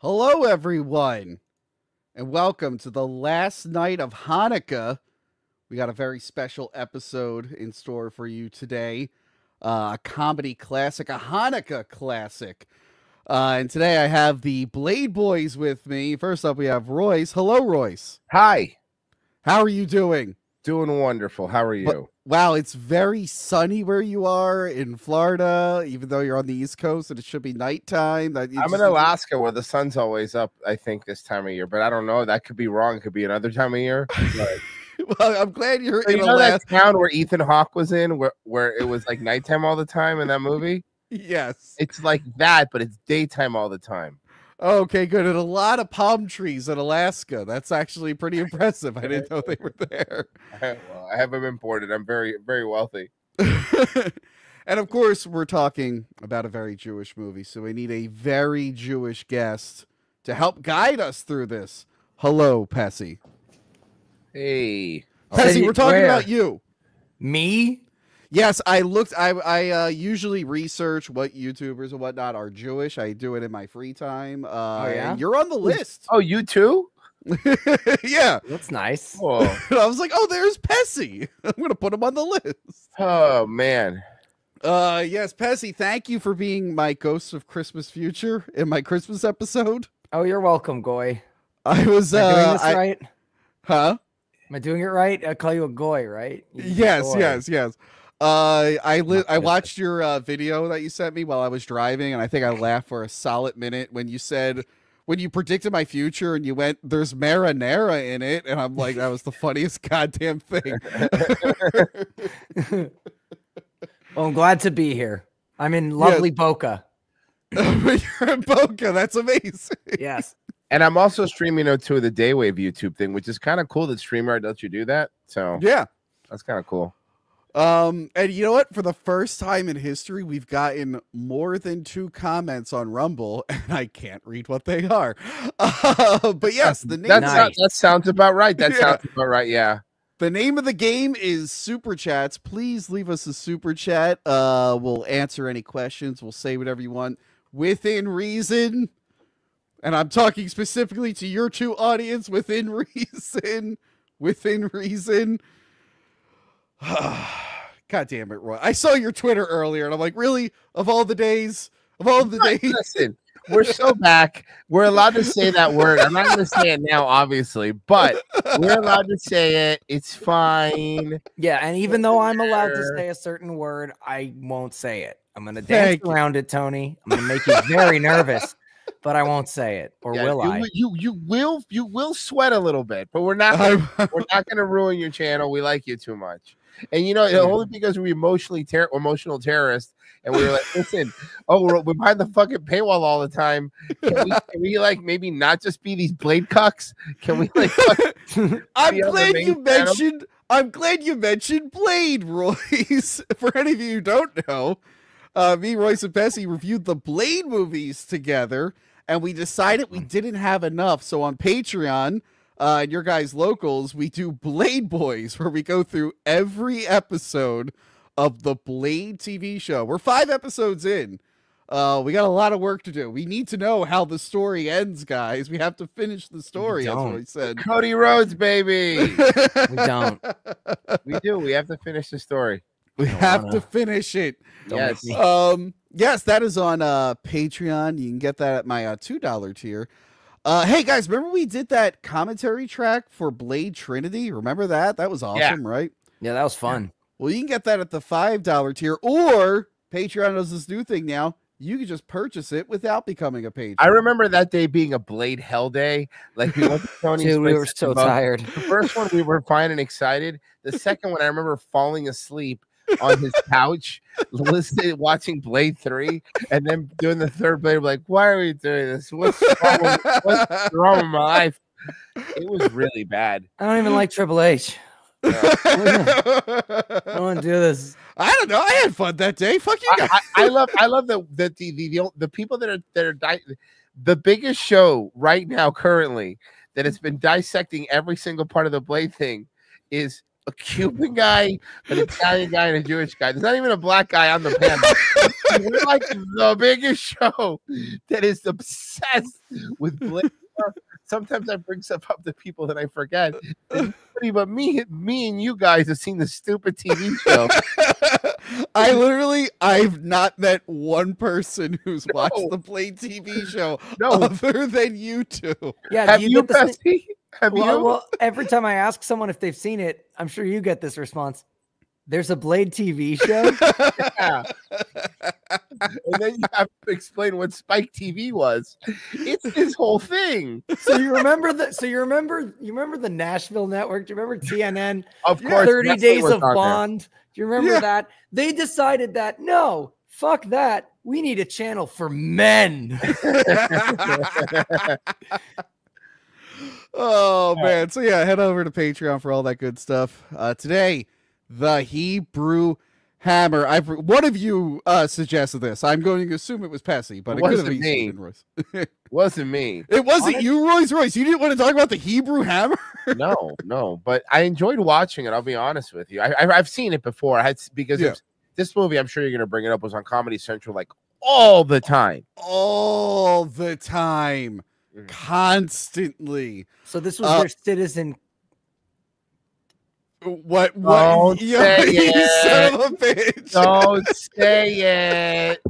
Hello, everyone, and welcome to the last night of Hanukkah. We got a very special episode in store for you today. A comedy classic, a Hanukkah classic. And today I have the Blade Boys with me. First up, we have Royce. Hello, Royce. Hi. How are you doing? Doing wonderful. How are you? Wow, it's very sunny where you are in Florida, even though you're on the East Coast and it should be nighttime. I'm in Alaska where the sun's always up, I think, this time of year. But I don't know. That could be wrong. It could be another time of year. But... Well, I'm glad you're in Alaska. That town where Ethan Hawke was in, where it was like nighttime all the time in that movie? Yes. It's like that, but it's daytime all the time. Okay, good. And a lot of palm trees in Alaska. That's actually pretty impressive. I didn't know they were there. Well, I have them imported. I'm very, very wealthy. And of course, we're talking about a very Jewish movie, so we need a very Jewish guest to help guide us through this. Hello, Pesi. Hey. Pesi, we're talking about you. Me? Yes, I looked. I usually research what YouTubers and whatnot are Jewish. I do it in my free time. Yeah? And you're on the list. Oh, you too? Yeah, That's nice. Whoa. I was like, oh, there's Pesi. I'm gonna put him on the list. Oh man. Yes, Pesi. Thank you for being my Ghost of Christmas Future in my Christmas episode. Oh, you're welcome, Goy. I was. Am I doing this right? Huh? Am I doing it right? I call you a Goy, right? Yes. I watched your video that you sent me while I was driving, and I think I laughed for a solid minute when you predicted my future and you went, "There's marinara in it," and I'm like, that was the funniest goddamn thing. Well, I'm glad to be here. I'm in lovely Boca. You're in Boca. That's amazing. Yes. And I'm also streaming to the Daywave YouTube thing, which is kind of cool that StreamYard lets you do that. So yeah, that's kind of cool. And you know what? For the first time in history, we've gotten more than 2 comments on Rumble, and I can't read what they are. But yes, the name that sounds about right. That sounds about right. Yeah. The name of the game is Super Chats. Please leave us a Super Chat. We'll answer any questions. We'll say whatever you want within reason. And I'm talking specifically to your 2 audience within reason. Within reason. God damn it, Roy. I saw your Twitter earlier, and I'm like, really? Of all the days? Of all the days? Listen, we're so back. We're allowed to say that word. I'm not going to say it now, obviously, but we're allowed to say it. It's fine. Yeah, and even though I'm allowed to say a certain word, I won't say it. I'm going to dance around it, Tony. I'm going to make you very nervous. But I won't say it, or will I? You will sweat a little bit, but we're not going to ruin your channel. We like you too much, and you know only because we're emotional terrorists, and we were like, listen, we're behind the fucking paywall all the time. Can we like maybe not just be these blade cucks? Can we like? I'm glad you mentioned Blade, Royce. For any of you who don't know. Me, Royce, and Pesi reviewed the Blade movies together, and we decided we didn't have enough. So on Patreon, and your guys' locals, we do Blade Boys, where we go through every episode of the Blade TV show. We're 5 episodes in. We got a lot of work to do. We need to know how the story ends, guys. We have to finish the story, as Roy said. Cody Rhodes, baby. We don't. We do. We have to finish the story. We have to finish it. Yes. Yes, that is on Patreon. You can get that at my $2 tier. Hey guys, remember we did that commentary track for Blade Trinity? Remember that? That was awesome, right? Yeah, that was fun. Well, you can get that at the $5 tier, or Patreon does this new thing now. You can just purchase it without becoming a patron. I remember that day being a Blade hell day. Like we went to Tony's Dude, we were so tired. The first one we were fine and excited. The second one I remember falling asleep on his couch, watching Blade 3, and then doing the third Blade. Like, why are we doing this? What's wrong with my life? It was really bad. I don't even like Triple H. I don't want to do this. I don't know. I had fun that day. Fuck you guys. I love the people that are the biggest show right now currently that has been dissecting every single part of the Blade thing is a Cuban guy, an Italian guy, and a Jewish guy. There's not even a black guy on the panel. We're like the biggest show that is obsessed with Blade. Sometimes I bring stuff up to people that I forget. And nobody but me and you guys have seen the stupid TV show. I've not met one person who's watched the Blade TV show other than you two. Yeah, have you, Pesi? Have you? Well, every time I ask someone if they've seen it, I'm sure you get this response. There's a Blade TV show. Yeah. And then you have to explain what Spike TV was. It's this whole thing. So you remember the Nashville network? Do you remember TNN? Of course. 30 Days of Bond. Do you remember that? They decided that no, fuck that. We need a channel for men. Oh man. So yeah, head over to Patreon for all that good stuff. Today, the Hebrew Hammer. One of you suggested this. I'm going to assume it was Pesi, but it could have been me. Royce. Wasn't me. It wasn't you, Royce. You didn't want to talk about the Hebrew Hammer? No. But I enjoyed watching it. I'll be honest with you. I've seen it before. This movie, I'm sure you're going to bring it up, was on Comedy Central like all the time. All the time. Constantly. So this was their Citizen. What? Don't say it. Son of a bitch. Don't say it.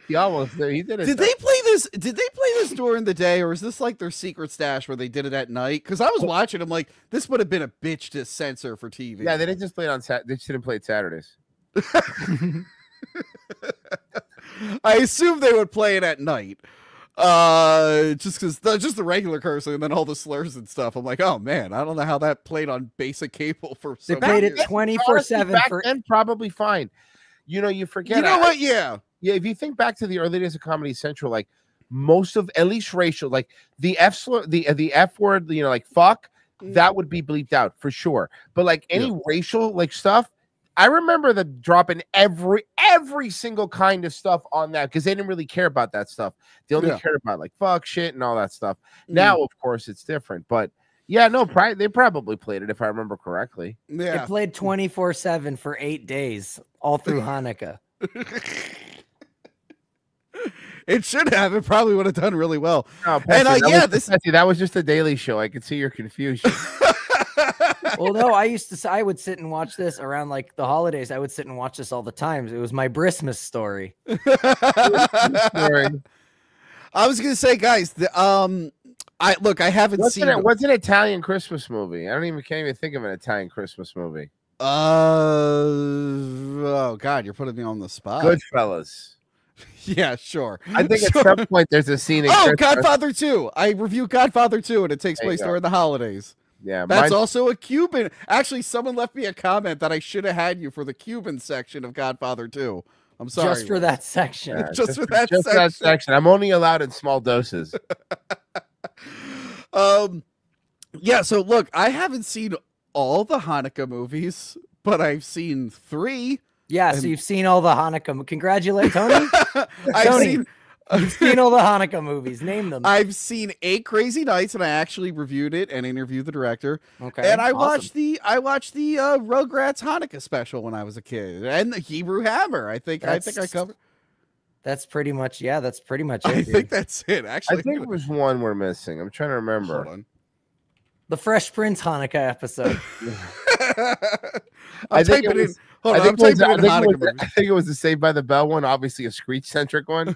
He almost did. He did it. Did they play this during the day, or is this like their secret stash where they did it at night? Because I was watching. I'm like, this would have been a bitch to censor for TV. Yeah, they didn't just play it on They just didn't play it Saturdays. I assume they would play it at night. Just the regular cursing and then all the slurs and stuff. I'm like, oh man, I don't know how that played on basic cable for so they played it 24/7 and probably fine. You forget. You know what? Yeah. If you think back to the early days of Comedy Central, like most of at least racial, like the F slur, the F word, like fuck, that would be bleeped out for sure. But like any racial like stuff, I remember them dropping every single kind of stuff on that because they didn't really care about that stuff. They only cared about like fuck, shit, and all that stuff. Now, of course, it's different. But yeah, no, they probably played it if I remember correctly. Yeah, it played 24/7 for 8 days, all through Hanukkah. It should have. It probably would have done really well. No, Pesi, that was just a daily show. I could see your confusion. Well, no, I would sit and watch this around like the holidays. I would sit and watch this all the time. It was my Christmas story. I was gonna say, guys, I haven't seen it. What's an Italian Christmas movie? Can't even think of an Italian Christmas movie. Oh God, you're putting me on the spot. Goodfellas. Yeah, sure. I think at some point there's a scene in Christmas. Godfather 2. I reviewed Godfather 2, and it takes place during the holidays. Yeah, that's also a Cuban. Actually, someone left me a comment that I should have had you for the Cuban section of Godfather 2. I'm sorry. Just for that section. Yeah, just for that section. I'm only allowed in small doses. Yeah, so look, I haven't seen all the Hanukkah movies, but I've seen 3. Yeah, so you've seen all the Hanukkah. Congratulate Tony. I've seen all the Hanukkah movies. Name them. I've seen 8 Crazy Nights, and I actually reviewed it and interviewed the director. Okay, and I watched the Rugrats Hanukkah special when I was a kid, and the Hebrew Hammer. I think I covered. That's pretty much it. I think that's it. Actually, I think it was one we're missing. I'm trying to remember. Hold on. The Fresh Prince Hanukkah episode. I think it was. Hold on, I think it was the Saved by the Bell one. Obviously, a Screech-centric one.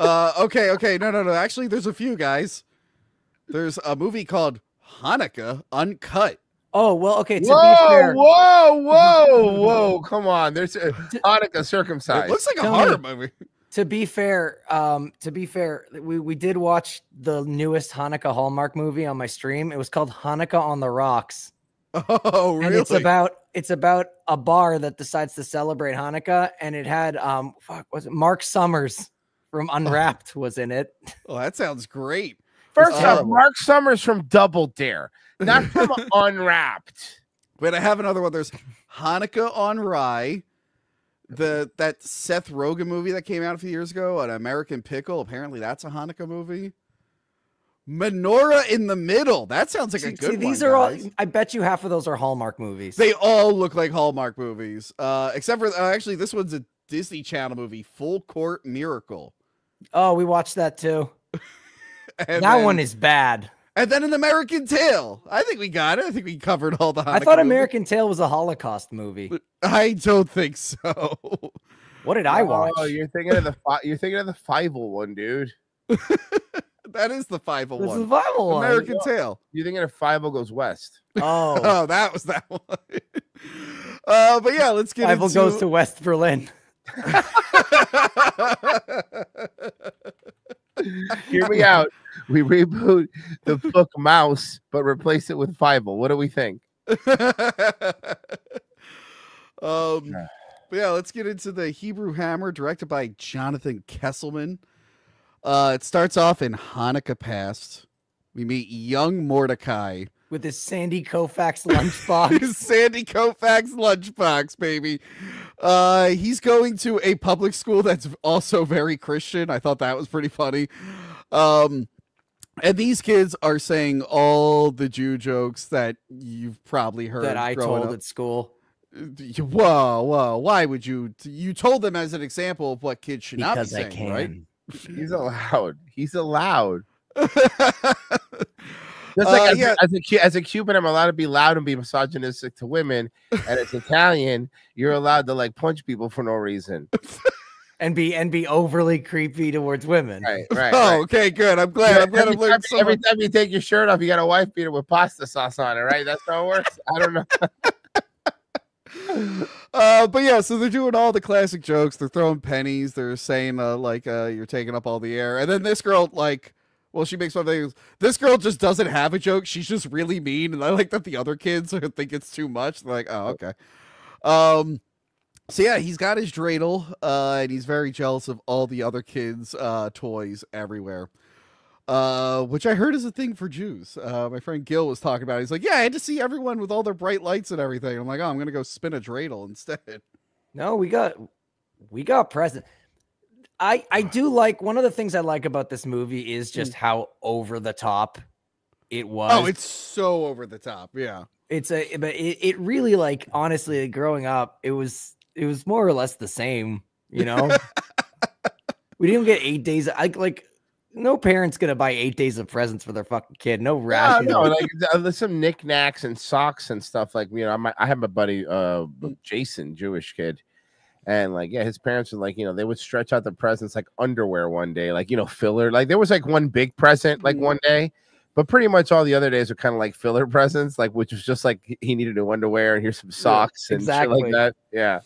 Okay. No. Actually, there's a few, guys. There's a movie called Hanukkah Uncut. Oh, well, okay. To be fair. Whoa. Come on. There's a Hanukkah Circumcised. It looks like a horror movie. To be fair, we did watch the newest Hanukkah Hallmark movie on my stream. It was called Hanukkah on the Rocks. Oh, really? And it's about a bar that decides to celebrate Hanukkah, and it had was it Mark Summers from Unwrapped was in it. Oh, that sounds great. First off, Mark Summers from Double Dare, not from Unwrapped. Wait, I have another one. There's Hanukkah on Rye, that Seth Rogen movie that came out a few years ago, An American Pickle. Apparently, that's a Hanukkah movie. Menorah in the Middle. That sounds like a good one. These are all. I bet you half of those are Hallmark movies. They all look like Hallmark movies, except for actually this one's a Disney Channel movie, Full Court Miracle. Oh, we watched that too. That one is bad. And then An American Tail. I think we got it. I think we covered all the Hanukkah I thought American Tail was a Holocaust movie. I don't think so. What did I watch? Oh, you're thinking of the Fievel one, dude. That is the Fievel one. This is the Fievel one. American Tail. You're thinking of Fievel Goes West. Oh. Oh, that was that one. But yeah, let's get Fievel goes to West Berlin. Hear me out. We reboot the book Mouse, but replace it with Fievel. What do we think? But yeah, let's get into the Hebrew Hammer, directed by Jonathan Kesselman. It starts off in Hanukkah past. We meet young Mordecai with his Sandy Koufax lunchbox. His Sandy Koufax lunchbox, baby. He's going to a public school that's also very Christian. I thought that was pretty funny. And these kids are saying all the Jew jokes that you've probably heard that I told at school. Whoa, why would you? You told them as an example of what kids should not be saying, right? He's allowed. Just like as a Cuban, I'm allowed to be loud and be misogynistic to women, and as Italian, you're allowed to like punch people for no reason. And be overly creepy towards women. Right. Oh, okay, good. I'm glad. I'm Every time you take your shirt off, you got a wife beater with pasta sauce on it, right? That's how it works. I don't know. But yeah, so they're doing all the classic jokes. They're throwing pennies. They're saying you're taking up all the air. And then this girl she makes fun of things. This girl just doesn't have a joke. She's just really mean. And I like that the other kids think it's too much. They're like, oh, okay. So yeah, he's got his dreidel, and he's very jealous of all the other kids' toys everywhere. Which I heard is a thing for Jews. My friend Gil was talking about it. He's like, yeah, I had to see everyone with all their bright lights and everything. I'm like, oh, I'm gonna go spin a dreidel instead. No, we got present. I do like, one of the things I like about this movie is just how over the top it was. Oh, it's so over the top. Yeah. But it really, like, honestly, growing up, it was more or less the same, you know. We didn't get 8 days. No parent's gonna buy 8 days of presents for their fucking kid. No ration. No, like there's some knickknacks and socks and stuff. Like, you know, I have my buddy Jason, Jewish kid, and like, yeah, his parents were like, you know, they would stretch out the presents like underwear one day, like, you know, filler. Like there was like one big present like one day, but pretty much all the other days were kind of like filler presents, like, which was just like he needed new underwear and here's some socks and shit like that. Yeah.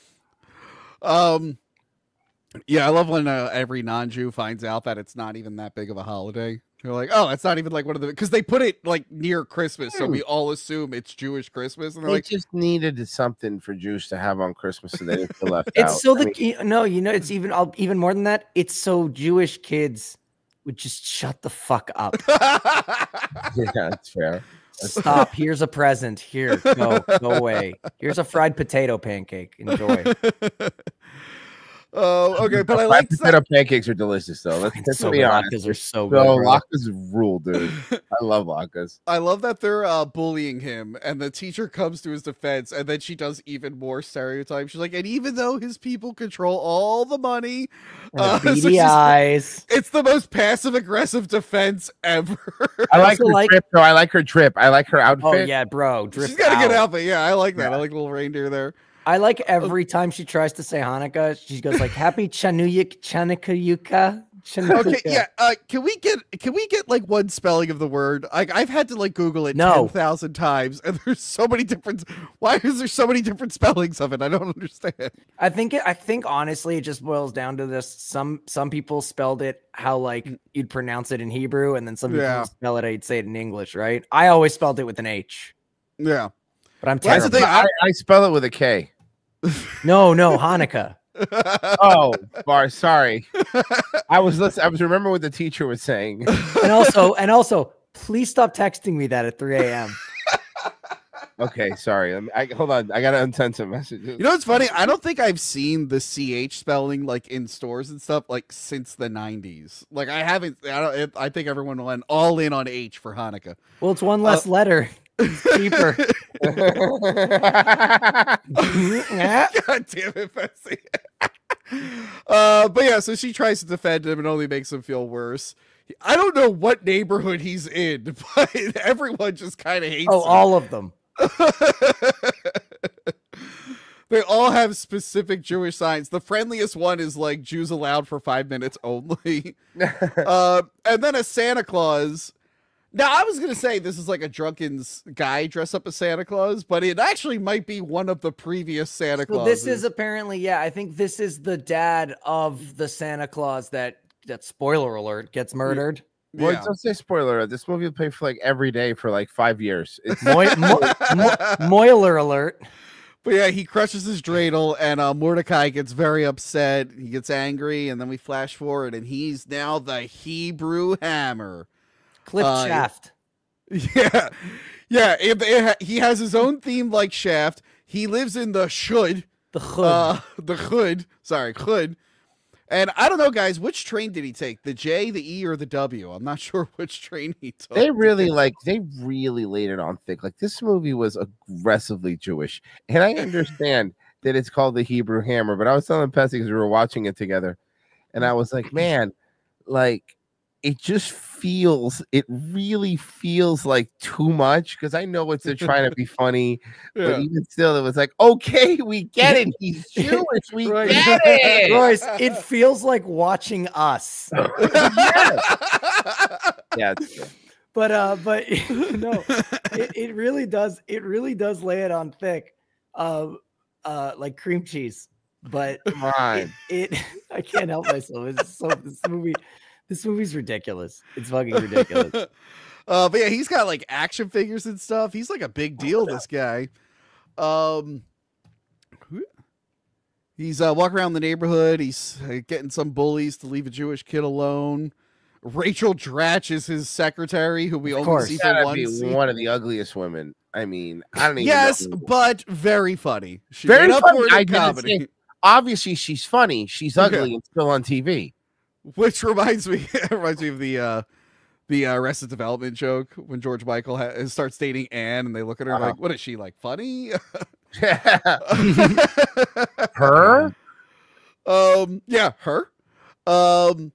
Yeah, I love when every non-Jew finds out that it's not even that big of a holiday. They're like, oh, it's not even like one of the, because they put it like near Christmas, so we all assume it's Jewish Christmas. And they like, just needed something for Jews to have on Christmas, so they didn't feel left out. It's so it's even more than that. It's so Jewish kids would just shut the fuck up. Yeah, that's fair. Stop. Here's a present. Here, go away. Here's a fried potato pancake. Enjoy. Oh, okay, but I like potato pancakes are delicious though. Let's be honest. Latkes are so good. Latkes rule, dude. I love latkes. I love that they're bullying him, and the teacher comes to his defense, and then she does even more stereotypes. She's like, and even though his people control all the money, beady eyes, it's the most passive aggressive defense ever. I like her drip, though. I like her drip. I like her outfit. Oh yeah, bro, drip. She's got a good outfit. Yeah, I like that. Yeah. I like a little reindeer there. I like every time she tries to say Hanukkah, she goes like Happy Chanukah. Okay, yeah. Can we get like one spelling of the word? I've had to like Google it 10,000 times, and there's so many different. Why is there so many different spellings of it? I don't understand. I think honestly, it just boils down to this. Some people spelled it how like you'd pronounce it in Hebrew, and then some people spell it how you'd say it in English, right? I always spelled it with an H. Yeah, but I'm terrible. That's the thing. I spell it with a K. No, Hanukkah. Oh, sorry. I was remembering what the teacher was saying. And also, please stop texting me that at 3 a.m. Okay, sorry. Hold on. I gotta unsend some messages. You know what's funny? I don't think I've seen the CH spelling like in stores and stuff like since the 90s. Like I haven't. I think everyone went all in on H for Hanukkah. Well, it's one less letter. It's cheaper. God damn it, Pesi. But yeah, so she tries to defend him and only makes him feel worse. I don't know what neighborhood he's in, but everyone just kind of hates him. All of them. They all have specific Jewish signs. The friendliest one is like Jews allowed for 5 minutes only. And then a Santa Claus. Now, I was going to say this is like a drunken guy dressed up as Santa Claus, but it actually might be one of the previous Santa Clauses. This is apparently, I think this is the dad of the Santa Claus that spoiler alert, gets murdered. Well, don't say spoiler alert. This movie will play for like every day for like 5 years. It's Moiler alert. But yeah, he crushes his dreidel, and Mordecai gets very upset. He gets angry, and then we flash forward, and he's now the Hebrew Hammer. Clip Shaft. Yeah. He has his own theme like Shaft. He lives in the Chud. The Chud. The Chud. Sorry, Chud. And I don't know, guys, which train did he take? The J, the E, or the W? I'm not sure which train he took. They really laid it on thick. Like, this movie was aggressively Jewish. And I understand that it's called the Hebrew Hammer, but I was telling Pesi because we were watching it together, and I was like, man, like, it really feels like too much, because I know they're trying to be funny, but even still, it was like, okay, we get it. He's Jewish. We get it. Royce, it feels like watching us. Yeah. But no, it really does. It really does lay it on thick, like cream cheese. But I can't help myself. It's so This movie's ridiculous. It's fucking ridiculous. But yeah, he's got like action figures and stuff. He's like a big deal, this guy. He's walking around the neighborhood. He's getting some bullies to leave a Jewish kid alone. Rachel Dratch is his secretary, who we only see for one scene. One of the ugliest women. I mean, I don't even Yes, know. but very funny. She very funny. Comedy. Obviously, she's funny. She's ugly and still on TV. Which reminds me of the Arrested Development joke when George Michael starts dating Anne, and they look at her like, "What is she, like, funny?" Her? Yeah, her. But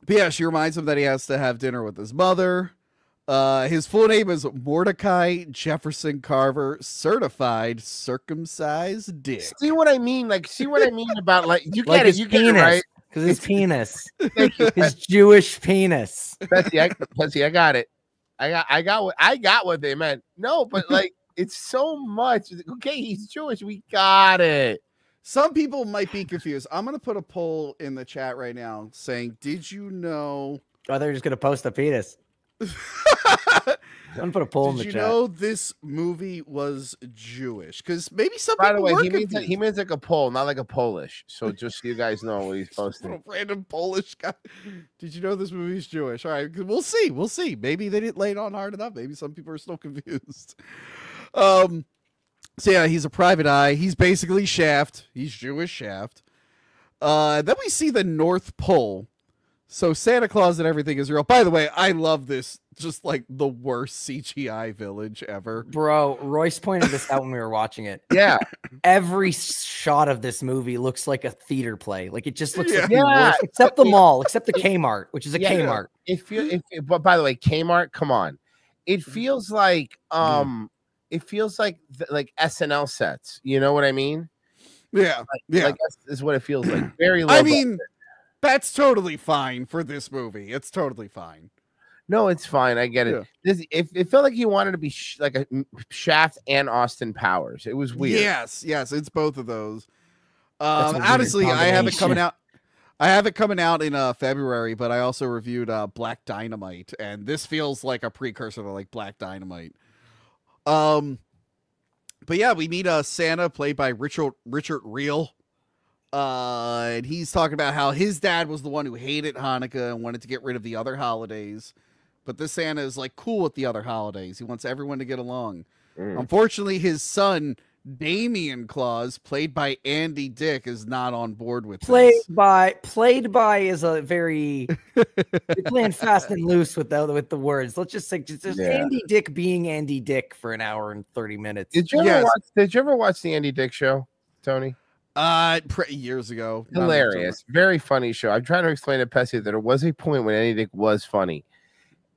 yeah, she reminds him that he has to have dinner with his mother. His full name is Mordecai Jefferson Carver, certified circumcised dick. See what I mean? Like, about, like, you get it. You get it, right? Because his penis. His Jewish penis. Pesi, I got it. I got what they meant. No, but like, it's so much. Okay, he's Jewish. We got it. Some people might be confused. I'm going to put a poll in the chat right now saying, did you know? Oh, they're just going to post a penis. I'm gonna put a poll in the chat. Did you know this movie was Jewish? Because maybe some By people the way, were he means like a Pole, not like a Polish. So just so you guys know what he's posting. A random Polish guy. Did you know this movie's Jewish? All right, we'll see. We'll see. Maybe they didn't lay it on hard enough. Maybe some people are still confused. So yeah, he's a private eye. He's basically Shaft. He's Jewish Shaft. Then we see the North Pole. So Santa Claus and everything is real. By the way, I love this. Just like the worst CGI village ever. Bro, Royce pointed this out when we were watching it. Yeah. Every shot of this movie looks like a theater play. Like, it just looks like the worst, except the mall, except the Kmart, which is a Kmart. But by the way, Kmart, come on. It feels like like SNL sets. You know what I mean? Yeah. Like that's is what it feels like. Very low. I mean, that's totally fine for this movie. It's totally fine. No, it's fine. I get it. Yeah. It felt like he wanted to be like a Shaft and Austin Powers. It was weird. Yes, it's both of those. Honestly, I have it coming out. I have it coming out in February, but I also reviewed Black Dynamite, and this feels like a precursor to like Black Dynamite. But yeah, we meet Santa, played by Richard Reel. And he's talking about how his dad was the one who hated Hanukkah and wanted to get rid of the other holidays. But this Santa is like cool with the other holidays. He wants everyone to get along. Unfortunately, his son Damian Claus, played by Andy Dick, is not on board with this. Played by is a very you're playing fast and loose with the words. Let's just say just Andy Dick being Andy Dick for an hour and 30 minutes. Did you ever watch the Andy Dick show, Tony? Years ago. Hilarious, very funny show. I'm trying to explain to Pesi that there was a point when Andy Dick was funny.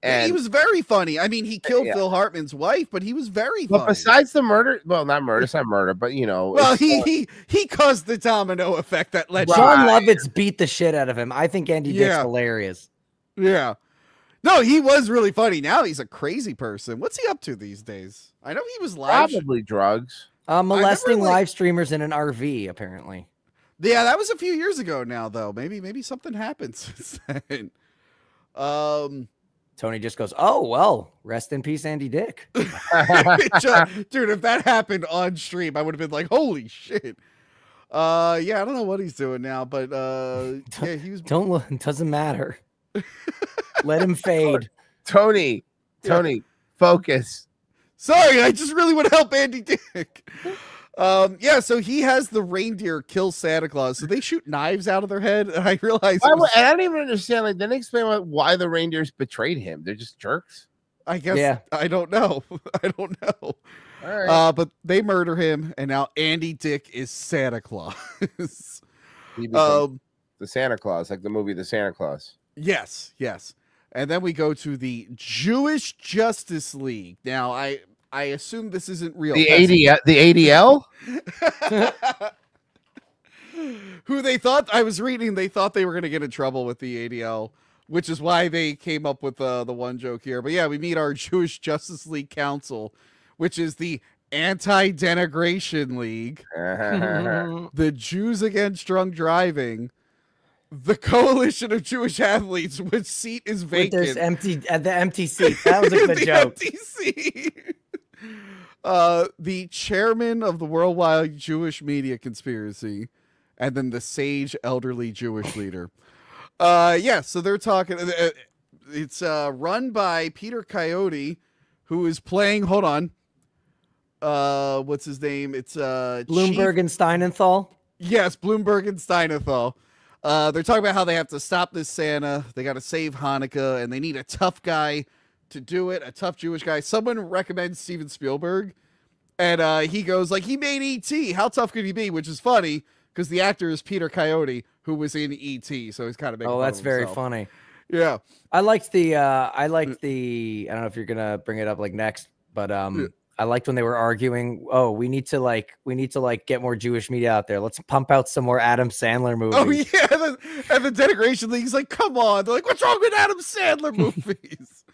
And he was very funny. I mean, he killed Phil Hartman's wife, but he was very funny. But besides the murder, well, not murder, it's not murder, but you know. Well, he caused the domino effect that led John Lovitz beat the shit out of him. I think Andy Dick's hilarious. Yeah. No, he was really funny. Now he's a crazy person. What's he up to these days? I know he was probably drugs. Molesting live streamers in an RV, apparently. Yeah, that was a few years ago now, though. Maybe something happened since then. Tony just goes, "Oh well, rest in peace, Andy Dick." Dude, if that happened on stream, I would have been like, "Holy shit!" I don't know what he's doing now, but yeah, he was. Don't look. It doesn't matter. Let him fade. Tony, focus. Sorry, I just really want to help Andy Dick. So he has the reindeer kill Santa Claus, so they shoot knives out of their head, and I realized I don't even understand. Like, then explain why the reindeers betrayed him. They're just jerks. I guess. Yeah. I don't know. All right. But they murder him, and now Andy Dick is Santa Claus. The Santa Claus, like the movie The Santa Claus. Yes. And then we go to the Jewish Justice League. Now, I assume this isn't real. The ADL? Who they thought, I was reading, they thought they were going to get in trouble with the ADL, which is why they came up with the one joke here. But yeah, we meet our Jewish Justice League Council, which is the Anti-Denigration League, the Jews Against Drunk Driving, the Coalition of Jewish Athletes, which seat is vacant. There's the empty seat. That was a good joke. Empty seat. The chairman of the Worldwide Jewish Media Conspiracy, and then the sage elderly Jewish leader. So they're talking. It's run by Peter Coyote, who is playing. Hold on. What's his name? It's Bloomberg and Steinenthal. Yes, Bloomberg and Steinenthal. They're talking about how they have to stop this Santa. They got to save Hanukkah, and they need a tough guy to do it, a tough Jewish guy. Someone recommends Steven Spielberg, and he goes like, he made E.T. How tough could he be? Which is funny because the actor is Peter Coyote, who was in E.T. So he's kind of making fun that's of very himself. funny. Yeah, I liked the I don't know if you're gonna bring it up like next, but I liked when they were arguing. Oh, we need to get more Jewish media out there. Let's pump out some more Adam Sandler movies. Oh yeah, and the Denigration League's like, come on. They're like, what's wrong with Adam Sandler movies?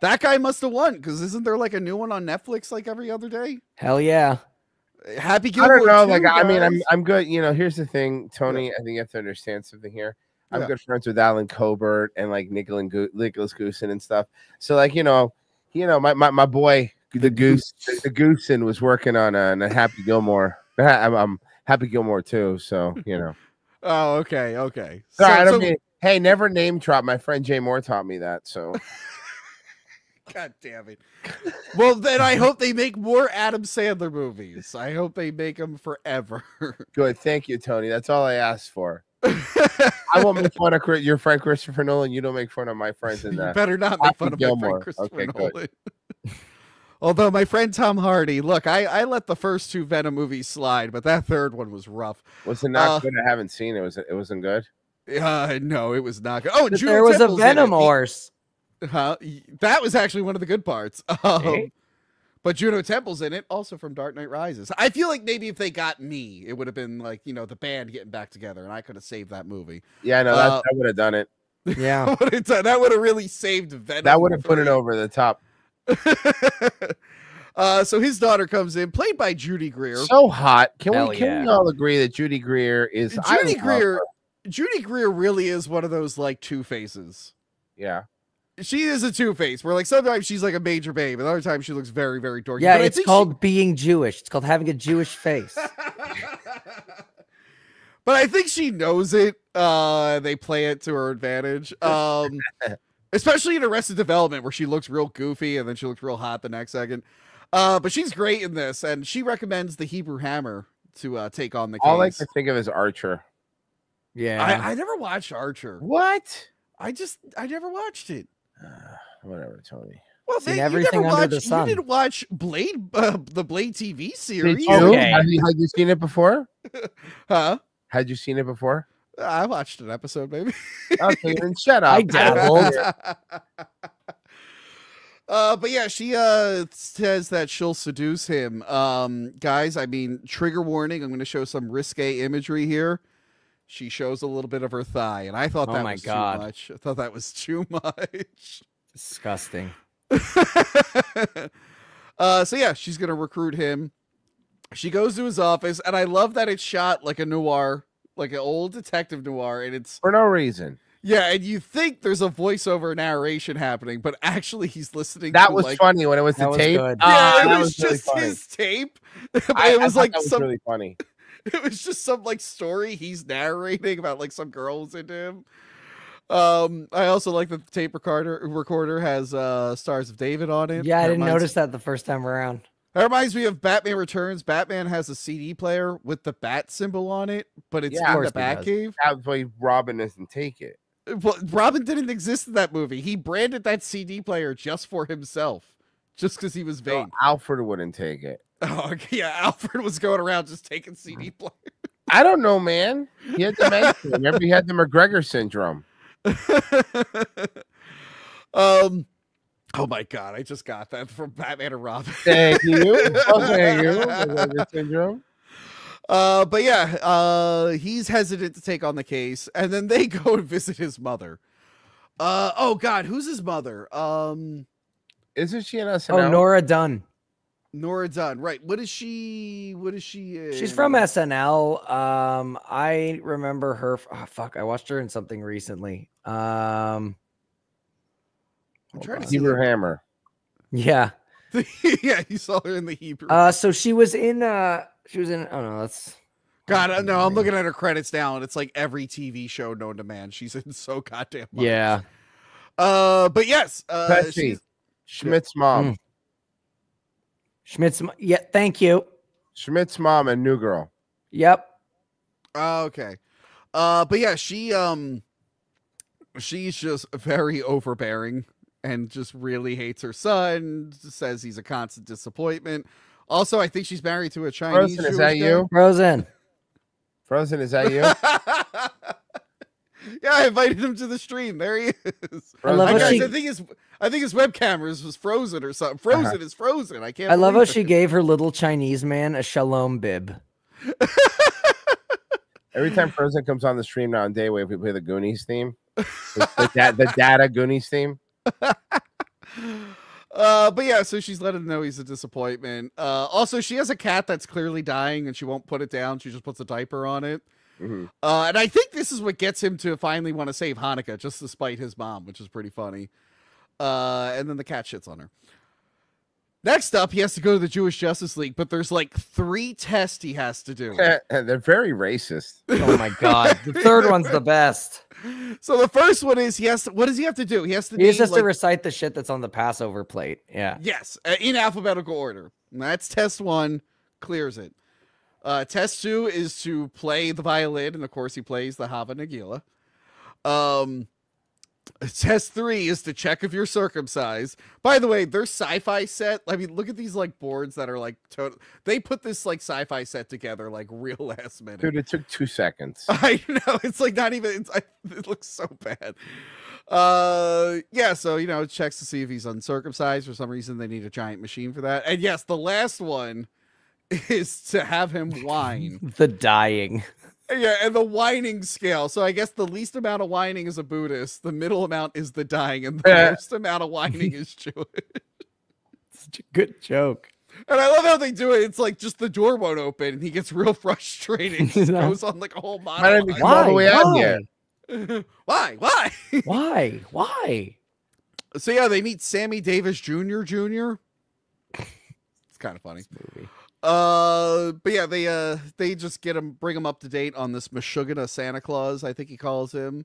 That guy must have won, because isn't there like a new one on Netflix like every other day? Hell yeah. Happy Gilmore. I don't know. Too, I mean, I'm good. You know, here's the thing, Tony. I think you have to understand something here. I'm good friends with Alan Colbert and like Nicholas Goosen and stuff. So like, my boy, the Goosen was working on a Happy Gilmore. I'm Happy Gilmore too. So, Oh, okay. Hey, never name drop. My friend Jay Moore taught me that. So. God damn it. Well, then I hope they make more Adam Sandler movies. I hope they make them forever. Good. Thank you, Tony. That's all I asked for. I won't make fun of your friend Christopher Nolan. You don't make fun of my friends in that. You better not make fun of my friend Christopher Nolan. Although my friend Tom Hardy, look, I let the first two Venom movies slide, but that third one was rough. Was it not good? I haven't seen it. It wasn't good? No, it was not good. Oh, there was a Venom horse. That was actually one of the good parts. But Juno Temple's in it, also from Dark Knight Rises. I feel like maybe if they got me, it would have been like, the band getting back together, and I could have saved that movie. Yeah, no, that would have done it. Yeah. That would have really saved Venom. That would have put it over the top. So his daughter comes in, played by Judy Greer. So hot. Can we all agree that Judy Greer is... Judy Greer really is one of those, like, two-faces. Yeah. She is a two-face, where like sometimes she's like a major babe, and other times she looks very, very dorky. Yeah, it's called being Jewish. It's called having a Jewish face. But I think she knows it. They play it to her advantage. Especially in Arrested Development, where she looks real goofy and then she looks real hot the next second. But she's great in this, and she recommends the Hebrew Hammer to take on the case. All I can think of is Archer. Yeah. I never watched Archer. What? I never watched it. Whatever, Tony. Well, seen everything under the sun. You didn't watch Blade, the Blade TV series. Did you? Okay. Had you seen it before? Huh? Had you seen it before? I watched an episode, maybe. Okay, then shut up. I dabbled. But yeah, she says that she'll seduce him. Guys, I mean, trigger warning. I'm going to show some risque imagery here. She shows a little bit of her thigh, and I thought that was too much. I thought that was too much. Disgusting. So yeah, she's going to recruit him. She goes to his office, and I love that it's shot like a noir, like an old detective noir, and it's for no reason. Yeah, and you think there's a voiceover narration happening, but actually he's listening. That was funny when it was the tape. Yeah, it was just really his tape. It was like some really funny. It was just some like story he's narrating about like some girl who's into him. I also like that the tape recorder has Stars of David on it. Yeah, I didn't notice that the first time around. That reminds me of Batman Returns. Batman has a CD player with the bat symbol on it, but it's in the Batcave. That's why Robin doesn't take it. Well, Robin didn't exist in that movie. He branded that CD player just for himself, just because he was vain. So Alfred wouldn't take it. Oh, yeah. Alfred was going around just taking CD players. I don't know, man. He had dementia. Remember, he had the McGregor syndrome. Oh my God, I just got that from Batman and Robin. Thank you. Oh, thank you. McGregor syndrome. But yeah, he's hesitant to take on the case, and then they go and visit his mother. Oh God, who's his mother? Isn't she in SNL? Oh, Nora Dunn. Nora Dunn, right? What is she? She's from SNL. I remember her. Oh, fuck, I watched her in something recently. I'm trying to see Hebrew Hammer. Yeah. Yeah, you saw her in the Hebrew. So she was in. She was in. Oh no, that's. God, no, I'm looking at her credits now, and it's like every TV show known to man. She's in so goddamn much. Yeah. But yes, Pesi, Schmidt's mom. Schmidt's. Yeah, thank you. Schmidt's mom and New Girl. Yep. Okay. But yeah, she's just very overbearing and just really hates her son. Says he's a constant disappointment. Also, I think she's married to a Chinese. Frozen, is that you? Frozen. Frozen, is that you? Yeah, I invited him to the stream. There he is. I think his webcam was frozen or something. Frozen is frozen. I can't. I love how she gave her little Chinese man a shalom bib. Every time Frozen comes on the stream now on Daywave, we play the Goonies theme. The Data Goonies theme. But yeah, so she's letting him know he's a disappointment. Also, she has a cat that's clearly dying, and she won't put it down. She just puts a diaper on it. Mm-hmm. And I think this is what gets him to finally want to save Hanukkah, just to spite his mom, which is pretty funny. And then the cat shits on her. Next up, he has to go to the Jewish Justice League, but there's like 3 tests he has to do. They're very racist. Oh my God. The third one's the best. So the first one is what does he have to do? He has to to recite the shit that's on the Passover plate. Yeah. Yes, in alphabetical order. And that's test 1, clears it. Test 2 is to play the violin, and of course he plays the Hava Nagila. Test 3 is to check if you're circumcised. By the way, their sci-fi set, I mean, look at these like boards that are like they put this like sci-fi set together like real last minute. Dude, it took 2 seconds. I know, it's like not even it looks so bad. Yeah, so it checks to see if he's uncircumcised. For some reason they need a giant machine for that. And yes, the last one is to have him whine. The dying. Yeah, and the whining scale. So I guess the least amount of whining is a Buddhist, the middle amount is the dying, and the most amount of whining is Jewish. Such a good joke. And I love how they do it. It's like just the door won't open, and he gets real frustrated. He goes on like a whole monologue. All the way out here. Why? Why? So yeah, they meet Sammy Davis Jr. It's kind of funny. Movie. But yeah, they just bring him up to date on this Meshuggah Santa Claus, I think he calls him.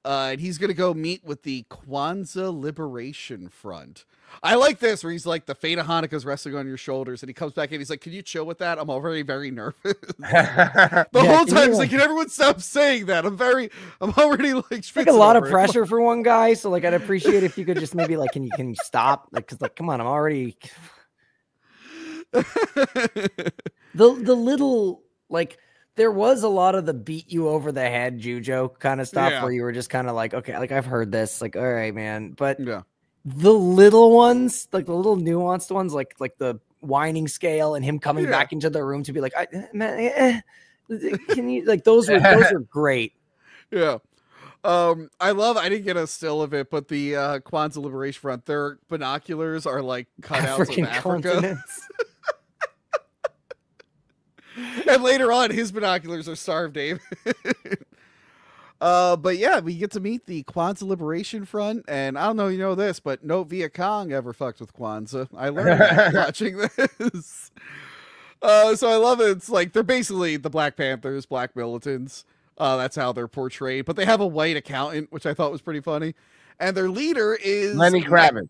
And he's gonna go meet with the Kwanzaa Liberation Front. I like this, where he's like, the fate of Hanukkah's resting on your shoulders, and he comes back in, he's like, can you chill with that? I'm already very nervous. The whole time he's like, can everyone stop saying that? I'm already like a lot of pressure for one guy, so like I'd appreciate if you could just maybe like, can you stop? Like, cause like, come on, I'm already the little, like, there was a lot of the beat you over the head Jujo kind of stuff where you were just kind of like, okay, like I've heard this, like, all right, man. But the little ones, like the little nuanced ones, like the whining scale and him coming back into the room to be like, man, can you, like, those are great. Yeah. I didn't get a still of it, but the Kwanzaa Liberation Front, their binoculars are like cutouts of Africa. And later on, his binoculars are Star of David. But yeah, we get to meet the Kwanzaa Liberation Front, and I don't know if you know this, but no Viet Cong ever fucked with Kwanzaa. I learned that watching this. So I love it. It's like they're basically the Black Panthers, black militants. That's how they're portrayed. But they have a white accountant, which I thought was pretty funny. And their leader is Lenny Kravitz.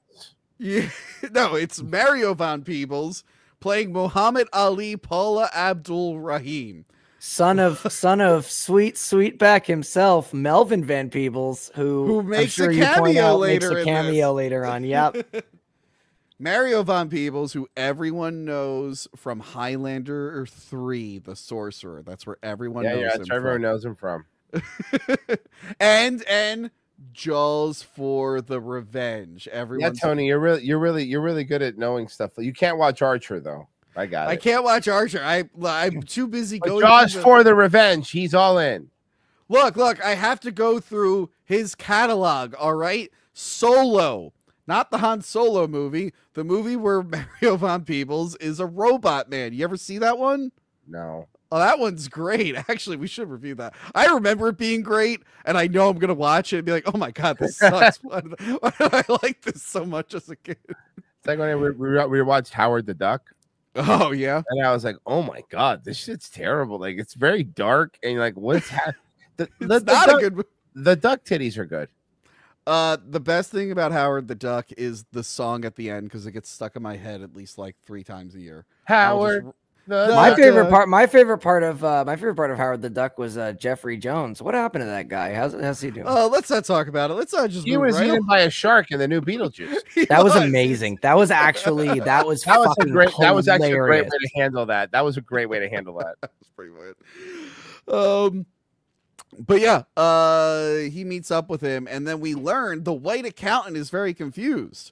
Yeah, no, it's Mario Van Peebles playing Muhammad Ali Paula Abdul Rahim. Son of Sweetback himself, Melvin Van Peebles, who makes a cameo later on. Yep. Mario Van Peebles, who everyone knows from Highlander 3, The Sorcerer. That's where everyone knows him that's where everyone knows him from. and Jaws for the Revenge. Yeah, Tony, you're really good at knowing stuff. You can't watch Archer though. I can't watch Archer. I'm too busy going. Jaws for the Revenge. He's all in. Look, I have to go through his catalog. All right, Solo, not the Han Solo movie. The movie where Mario Van Peebles is a robot man. You ever see that one? No. Oh, that one's great. Actually, we should review that. I remember it being great, and I know I'm going to watch it and be like, oh my God, this sucks. Why did I like this so much as a kid? It's like when we watched Howard the Duck. Oh, yeah. And I was like, oh my God, this shit's terrible. Like, it's very dark, and you're like, what's happening? The duck titties are good. The best thing about Howard the Duck is the song at the end, because it gets stuck in my head at least like 3 times a year. Howard. My favorite part of Howard the Duck was Jeffrey Jones. What happened to that guy? How's he doing? Oh, let's not talk about it. Let's not just. He was eaten by a shark in the new Beetlejuice. That was amazing. That was actually a great way to handle that. That was a great way to handle that. That was pretty weird. But yeah, he meets up with him, and then we learn the white accountant is very confused.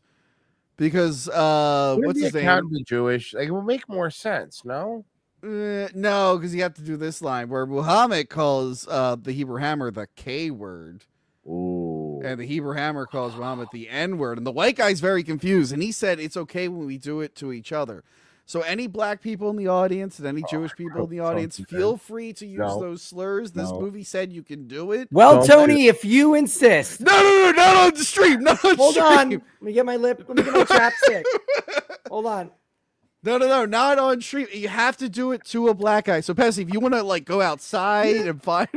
Because what's his name? Be Jewish. Like, it will make more sense, no? No, because you have to do this line where Muhammad calls the Hebrew Hammer the K word. Ooh. And the Hebrew Hammer calls Muhammad the N word. And the white guy's very confused. And he said it's okay when we do it to each other. So any black people in the audience and any Jewish people in the audience, feel free to use those slurs. This movie said you can do it. Well, Tony, if you insist. No, not on the stream. Not on Hold stream. on. Let me get my chapstick. Hold on. No, not on stream. You have to do it to a black guy. So, Pesi, if you want to like go outside and find.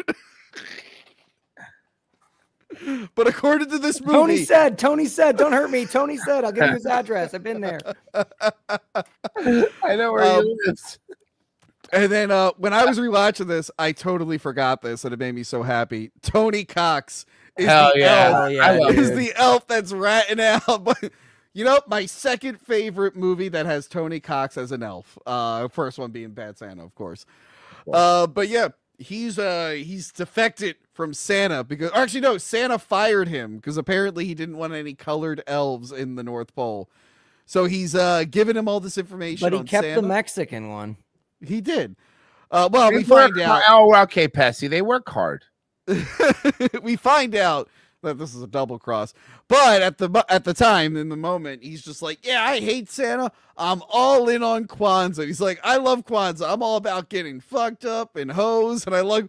But according to this movie, Tony said, don't hurt me. Tony said, I'll give you his address. I've been there. I know where he lives. And then when I was rewatching this, I totally forgot this, and it made me so happy. Tony Cox is the elf that's ratting out. But you know, my second favorite movie that has Tony Cox as an elf. First one being Bad Santa, of course. But yeah. He's defected from Santa Santa fired him because apparently he didn't want any colored elves in the North Pole. So he's giving him all this information. But he kept the Mexican one. He did. We find out. Oh, okay, Pesi. They work hard. We find out that this is a double cross. But at the time, in the moment, he's just like, yeah, I hate Santa. I'm all in on Kwanzaa. He's like, I love Kwanzaa. I'm all about getting fucked up and hoes. And I love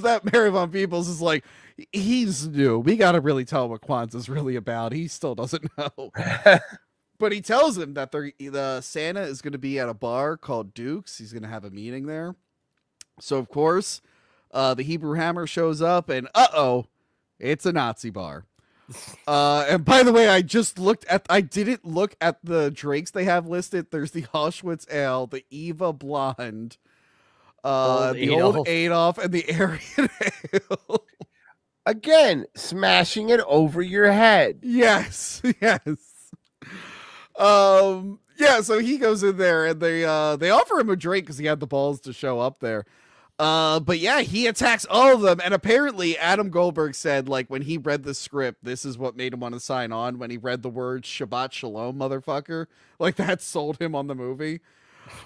that Mary Von Peebles is like, he's new. We got to really tell him what Kwanzaa's really about. He still doesn't know. But he tells him that the Santa is going to be at a bar called Duke's. He's going to have a meeting there. So, of course, the Hebrew Hammer shows up and, It's a Nazi bar. And by the way, I didn't look at the drinks they have listed. There's the Auschwitz Ale, the Eva Blonde, the old Adolf, and the Aryan Ale. Again, smashing it over your head. Yes, yes. Yeah, so he goes in there and they offer him a drink because he had the balls to show up there. But yeah, he attacks all of them, and apparently Adam Goldberg said, like, when he read the script, this is what made him want to sign on. When he read the words Shabbat Shalom, motherfucker, like, that sold him on the movie.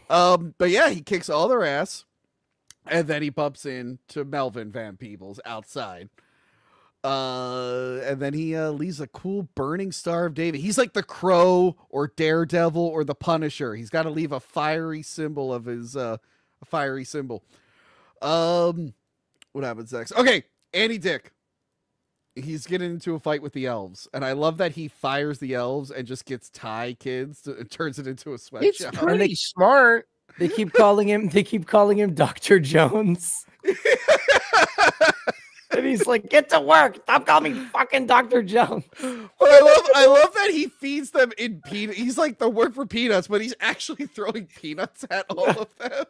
But yeah, he kicks all their ass, and then he bumps into Melvin Van Peebles outside. And then he leaves a cool burning Star of David. He's like the Crow or Daredevil or the Punisher. He's got to leave a fiery symbol of his fiery symbol. What happens next? Okay, Andy Dick. He's getting into a fight with the elves, and I love that he fires the elves and just gets Thai kids and turns it into a sweatshop. It's pretty smart. They keep calling him Dr. Jones. And he's like, "Get to work! Stop calling me fucking Dr. Jones." But I love that he feeds them in peanuts. He's like the word for peanuts, but he's actually throwing peanuts at all of them.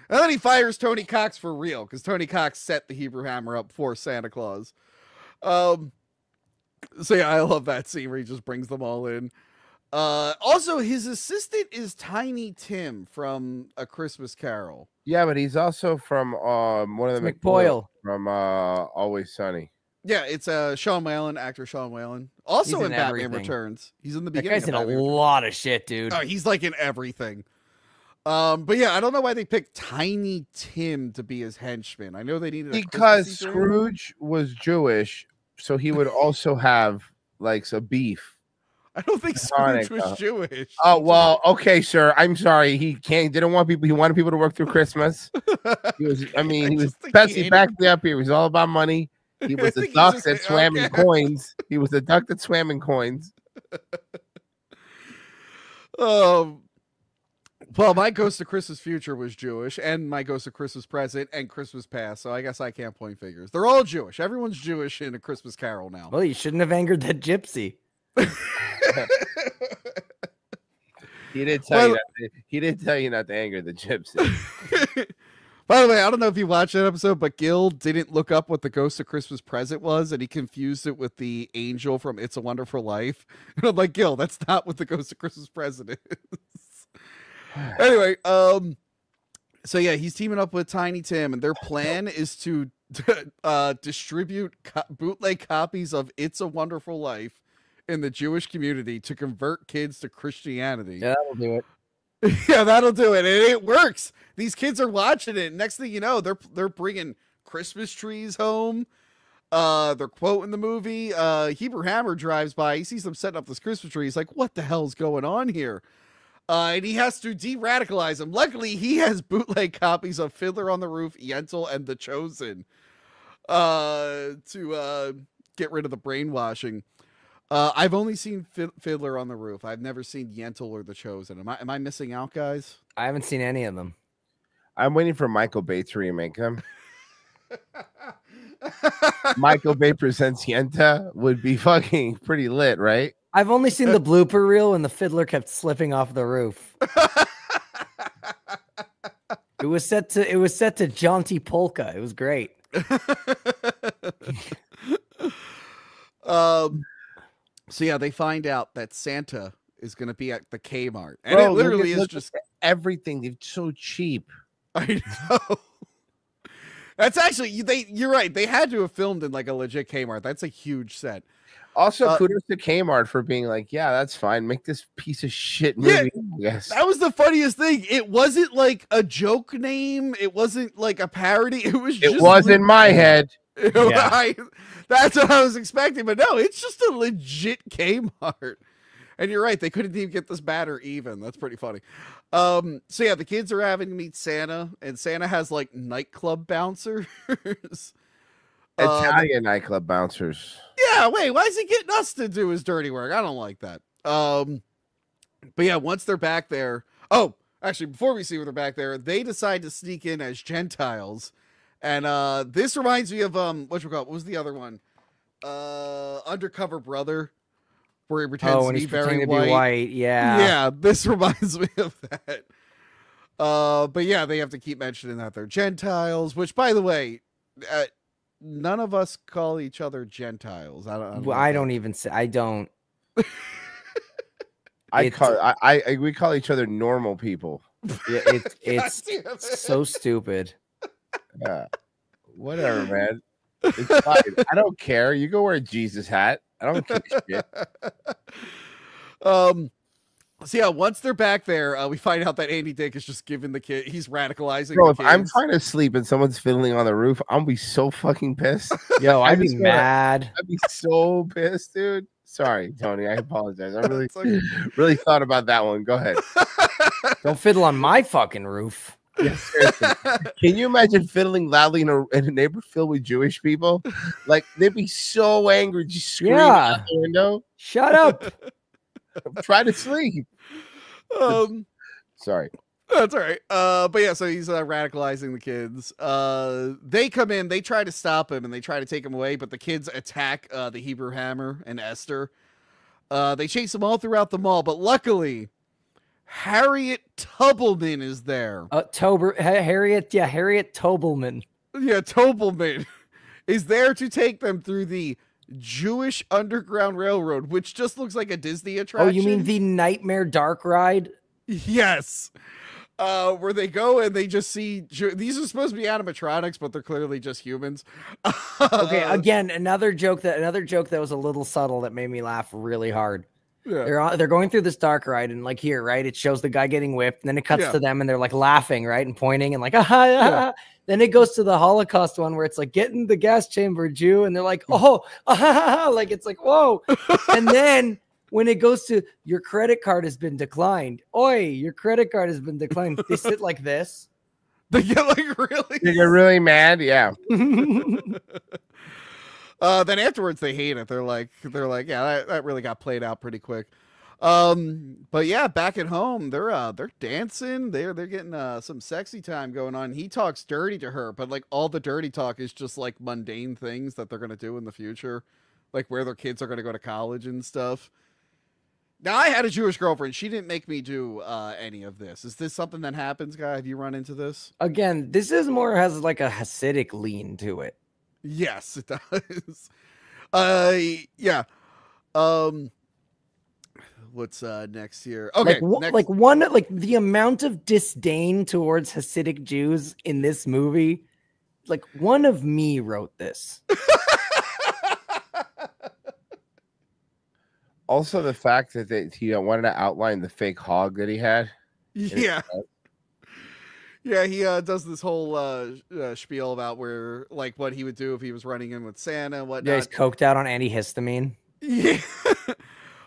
And then he fires Tony Cox for real, because Tony Cox set the Hebrew Hammer up for Santa Claus. So yeah, I love that scene where he just brings them all in. Also, his assistant is Tiny Tim from A Christmas Carol. Yeah, but he's also from one of the McBoyle from Always Sunny. Yeah, it's Sean Whalen, actor Sean Whalen. Also in Batman Returns. He's in the beginning. That guy's in a lot of shit, dude. Oh, he's like in everything. But yeah, I don't know why they picked Tiny Tim to be his henchman. I know they needed because Scrooge was Jewish, so he would also have like a beef. I don't think Scrooge was Jewish. Oh well, okay, sir. I'm sorry. He didn't want people. He wanted people to work through Christmas. He was. I mean, he was. Pesi backed me up here. He was all about money. He was a duck that swam in coins. He was a duck that swam in coins. Well, my Ghost of Christmas Future was Jewish, and my Ghost of Christmas Present and Christmas Past, so I guess I can't point fingers. They're all Jewish. Everyone's Jewish in A Christmas Carol now. Well, you shouldn't have angered that gypsy. He did tell you not to anger the gypsy. By the way, I don't know if you watched that episode, but Gil didn't look up what the Ghost of Christmas Present was, and he confused it with the angel from It's a Wonderful Life. And I'm like, Gil, that's not what the Ghost of Christmas Present is. Anyway, so yeah, he's teaming up with Tiny Tim, and their plan is to distribute bootleg copies of It's a Wonderful Life in the Jewish community to convert kids to Christianity. Yeah, that'll do it. Yeah, that'll do it. And it works. These kids are watching it. Next thing you know, they're bringing Christmas trees home. They're quoting the movie. Hebrew Hammer drives by. He sees them setting up this Christmas tree. He's like, "What the hell's going on here?" And he has to de-radicalize him. Luckily, he has bootleg copies of Fiddler on the Roof, Yentl, and The Chosen to get rid of the brainwashing. I've only seen Fiddler on the Roof. I've never seen Yentl or The Chosen. Am I missing out, guys? I haven't seen any of them. I'm waiting for Michael Bay to remake them. Michael Bay presents Yenta would be fucking pretty lit, right? I've only seen the blooper reel when the fiddler kept slipping off the roof. It was set to Jaunty Polka. It was great. So yeah, they find out that Santa is going to be at the Kmart, and it literally is just everything. It's so cheap. I know. That's actually you're right. They had to have filmed in like a legit Kmart. That's a huge set. Also, kudos to Kmart for being like, yeah, that's fine. Make this piece of shit movie. Yeah, yes. That was the funniest thing. It wasn't like a joke name. It wasn't like a parody. It was in my head. Yeah. That's what I was expecting. But no, it's just a legit Kmart. And you're right. They couldn't even get this batter even. That's pretty funny. So yeah, the kids are having to meet Santa, and Santa has like nightclub bouncers. Italian nightclub bouncers. Yeah, wait, why is he getting us to do his dirty work? I don't like that. But yeah, once they're back there, actually, before we see when they're back there, they decide to sneak in as Gentiles And this reminds me of what was the other one? Undercover Brother, where he pretends to be very white. Yeah. This reminds me of that. But yeah, they have to keep mentioning that they're Gentiles, which, by the way, none of us call each other Gentiles. I don't even say. I don't. We call each other normal people. Yeah, it's so stupid. Yeah, whatever, man. It's fine. I don't care. You go wear a Jesus hat. I don't give a shit. So yeah, once they're back there, we find out that Andy Dick is just giving the kid. He's radicalizing. Bro, the if kids. I'm trying to sleep and someone's fiddling on the roof, I'll be so fucking pissed. Yo, I'd be mad. I'd be so pissed, dude. Sorry, Tony. I apologize. I really thought about that one. Go ahead. Don't fiddle on my fucking roof. Yeah, seriously. Can you imagine fiddling loudly in a neighborhood filled with Jewish people? Like, they'd be so angry, just screaming out the window. Shut up. Try to sleep. Sorry. That's all right. But yeah, so he's radicalizing the kids. They come in, they try to stop him, and they try to take him away, but the kids attack the Hebrew Hammer and Esther. They chase them all throughout the mall, but luckily, Harriet Tubelman is there. Harriet Tubelman. Yeah, Tubelman is there to take them through the Jewish Underground Railroad, which just looks like a Disney attraction. Oh, you mean the Nightmare Dark Ride? Yes. Where they go and they just see these are supposed to be animatronics, but they're clearly just humans. Okay, again, another joke that was a little subtle that made me laugh really hard. Yeah. They're going through this dark ride, and like here, right? It shows the guy getting whipped, and then it cuts to them, and they're like laughing, right, and pointing, and like, aha, yeah. Then it goes to the Holocaust one where it's like, get in the gas chamber, Jew, and they're like, oh, like it's like, whoa, and then when it goes to your credit card has been declined, oi, your credit card has been declined. They sit like this. They get like really. They get really mad, yeah. Then afterwards they hate it. They're like, yeah, that really got played out pretty quick. But yeah, back at home, they're dancing. They're getting some sexy time going on. He talks dirty to her, but like all the dirty talk is just like mundane things that they're gonna do in the future, like where their kids are gonna go to college and stuff. Now, I had a Jewish girlfriend. She didn't make me do any of this. Is this something that happens, guy? Have you run into this? Again, this is more has like a Hasidic lean to it. Yes, it does. Yeah. What's next here? Okay, like the amount of disdain towards Hasidic Jews in this movie. Like one of me wrote this. Also, the fact that he wanted to outline the fake hog that he had. Yeah. Yeah, he does this whole spiel about where, like, what he would do if he was running in with Santa and whatnot. Yeah, he's coked out on antihistamine. Yeah.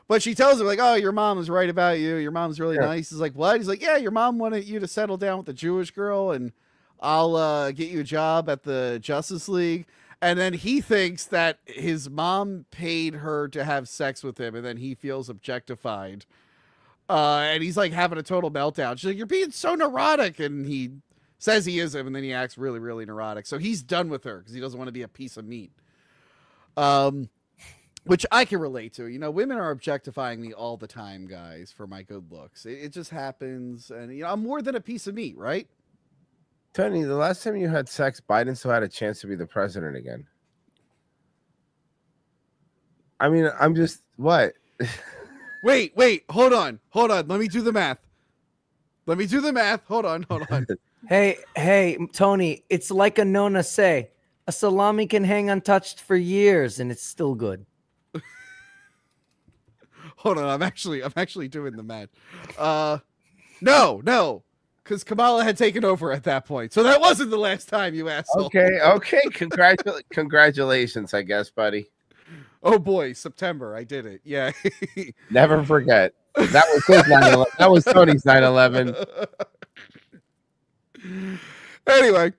But she tells him, like, oh, your mom is right about you. Your mom's really nice. He's like, what? He's like, yeah, your mom wanted you to settle down with a Jewish girl, and I'll get you a job at the Justice League. And then he thinks that his mom paid her to have sex with him, and then he feels objectified. And he's like having a total meltdown. She's like, you're being so neurotic. And he says he is him, and then he acts really, really neurotic. So he's done with her because he doesn't want to be a piece of meat. Which I can relate to. You know, women are objectifying me all the time, guys, for my good looks. It just happens. And, you know, I'm more than a piece of meat, right? Tony, the last time you had sex, Biden still had a chance to be the president again. I mean, I'm just, what? Wait, hold on. Let me do the math. Hold on. Hey, Tony, it's like a Nona say, a salami can hang untouched for years and it's still good. Hold on, I'm actually doing the math. No, because Kamala had taken over at that point. So that wasn't the last time, you asshole. Okay. Congratulations, I guess, buddy. Oh boy, September, I did it. Yeah. Never forget. That was his 9/11. That was Tony's 9/11. Anyway,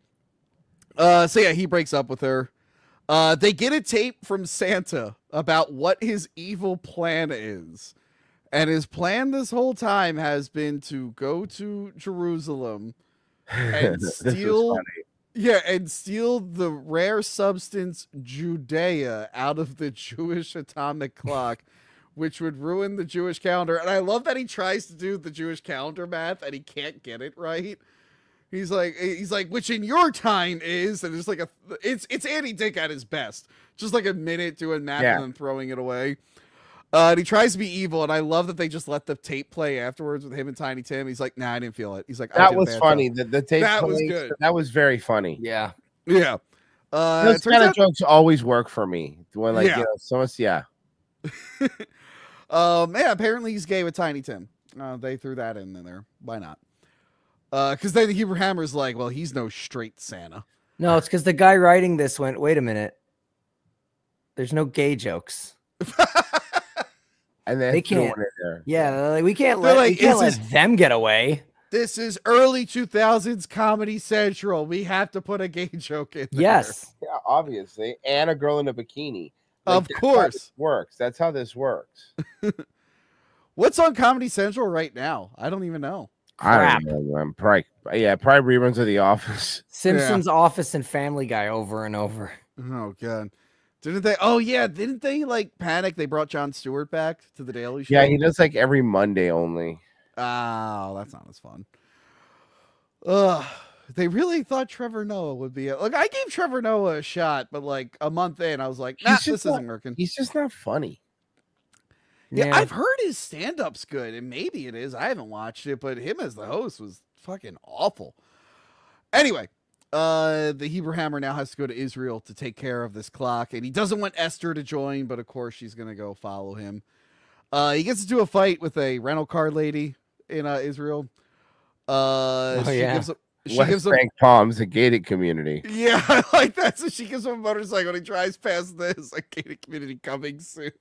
so yeah, he breaks up with her. They get a tape from Santa about what his evil plan is. And his plan this whole time has been to go to Jerusalem and steal. Yeah, and steal the rare substance Judea out of the Jewish atomic clock, which would ruin the Jewish calendar. And I love that he tries to do the Jewish calendar math and he can't get it right. He's like, which in your time is, and it's like it's Andy Dick at his best. Just like a minute doing math and then throwing it away. And he tries to be evil, and I love that they just let the tape play afterwards with him and Tiny Tim. He's like, nah, I didn't feel it. He's like, that was funny. The tape that was good. That was very funny. Yeah. Yeah. Those kind of jokes always work for me. When like, you know, someone's, yeah. Yeah, apparently he's gay with Tiny Tim. They threw that in there. Why not? Because then the Hebrew Hammer's like, well, he's no straight Santa. No, it's because the guy writing this went, wait a minute. There's no gay jokes. And then they can't. There. Yeah, like, we can't let them get away. This is early 2000s Comedy Central. We have to put a gay joke in there. Yes. Yeah, obviously. And a girl in a bikini. Like, of course. Works. That's how this works. What's on Comedy Central right now? I don't even know. Crap. I don't know. Probably reruns of The Office. Simpsons, Office, and Family Guy over and over. Oh, God. Didn't they? Oh, yeah. Didn't they like panic? They brought Jon Stewart back to the Daily Show. Yeah, he does like every Monday only. Oh, that's not as fun. They really thought Trevor Noah would be look. I gave Trevor Noah a shot, but like a month in, I was like, nah, this isn't working. He's just not funny. Yeah, I've heard his stand-up's good, and maybe it is. I haven't watched it, but him as the host was fucking awful. Anyway. The Hebrew Hammer now has to go to Israel to take care of this clock, and he doesn't want Esther to join, but of course she's gonna go follow him. He gets into a fight with a rental car lady in Israel. She gives him Palms, a gated community. Yeah, I like that. So she gives him a motorcycle and he drives past this a gated community coming soon.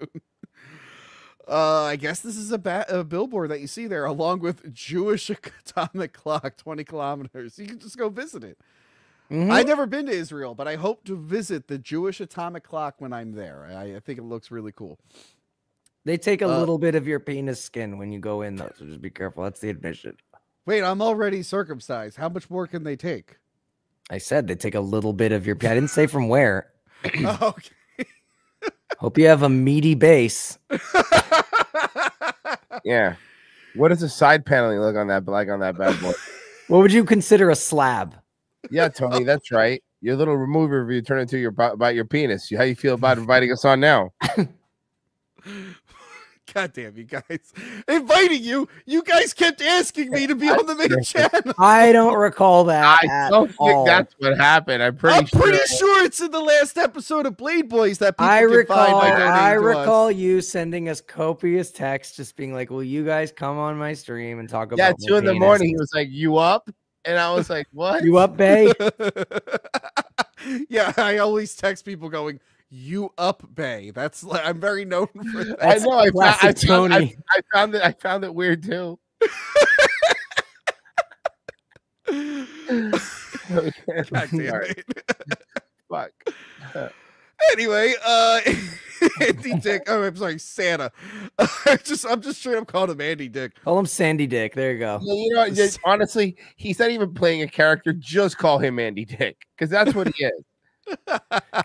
I guess this is a billboard that you see there, along with Jewish atomic clock, 20 kilometers. You can just go visit it. Mm-hmm. I've never been to Israel, but I hope to visit the Jewish atomic clock when I'm there. I think it looks really cool. They take a little bit of your penis skin when you go in, though, so just be careful. That's the admission. Wait, I'm already circumcised. How much more can they take? I said they take a little bit of your... I didn't say from where. Okay. Hope you have a meaty base. Yeah. What does the side paneling look on that bad boy? What would you consider a slab? Yeah, Tony, that's right. Your little movie review turned into about your penis. How you feel about inviting us on now? God damn you guys. Inviting you. You guys kept asking me to be on the main channel. I don't recall that. I don't think that's what happened. I'm pretty sure it's in the last episode of Blade Boys that people can find by donating I recall you sending us copious texts just being like, will you guys come on my stream and talk about Yeah, 2 in the morning. He was like, you up? And I was like, what? You up, bae? Yeah, I always text people going, you up, bae. That's like, I'm very known for that. I know. I found it weird too. God damn it. Fuck. Anyway, Andy Dick. Oh, I'm sorry, Santa. I'm just straight up calling him Andy Dick. Call him Sandy Dick. There you go. You know, honestly, he's not even playing a character. Just call him Andy Dick, because that's what he is.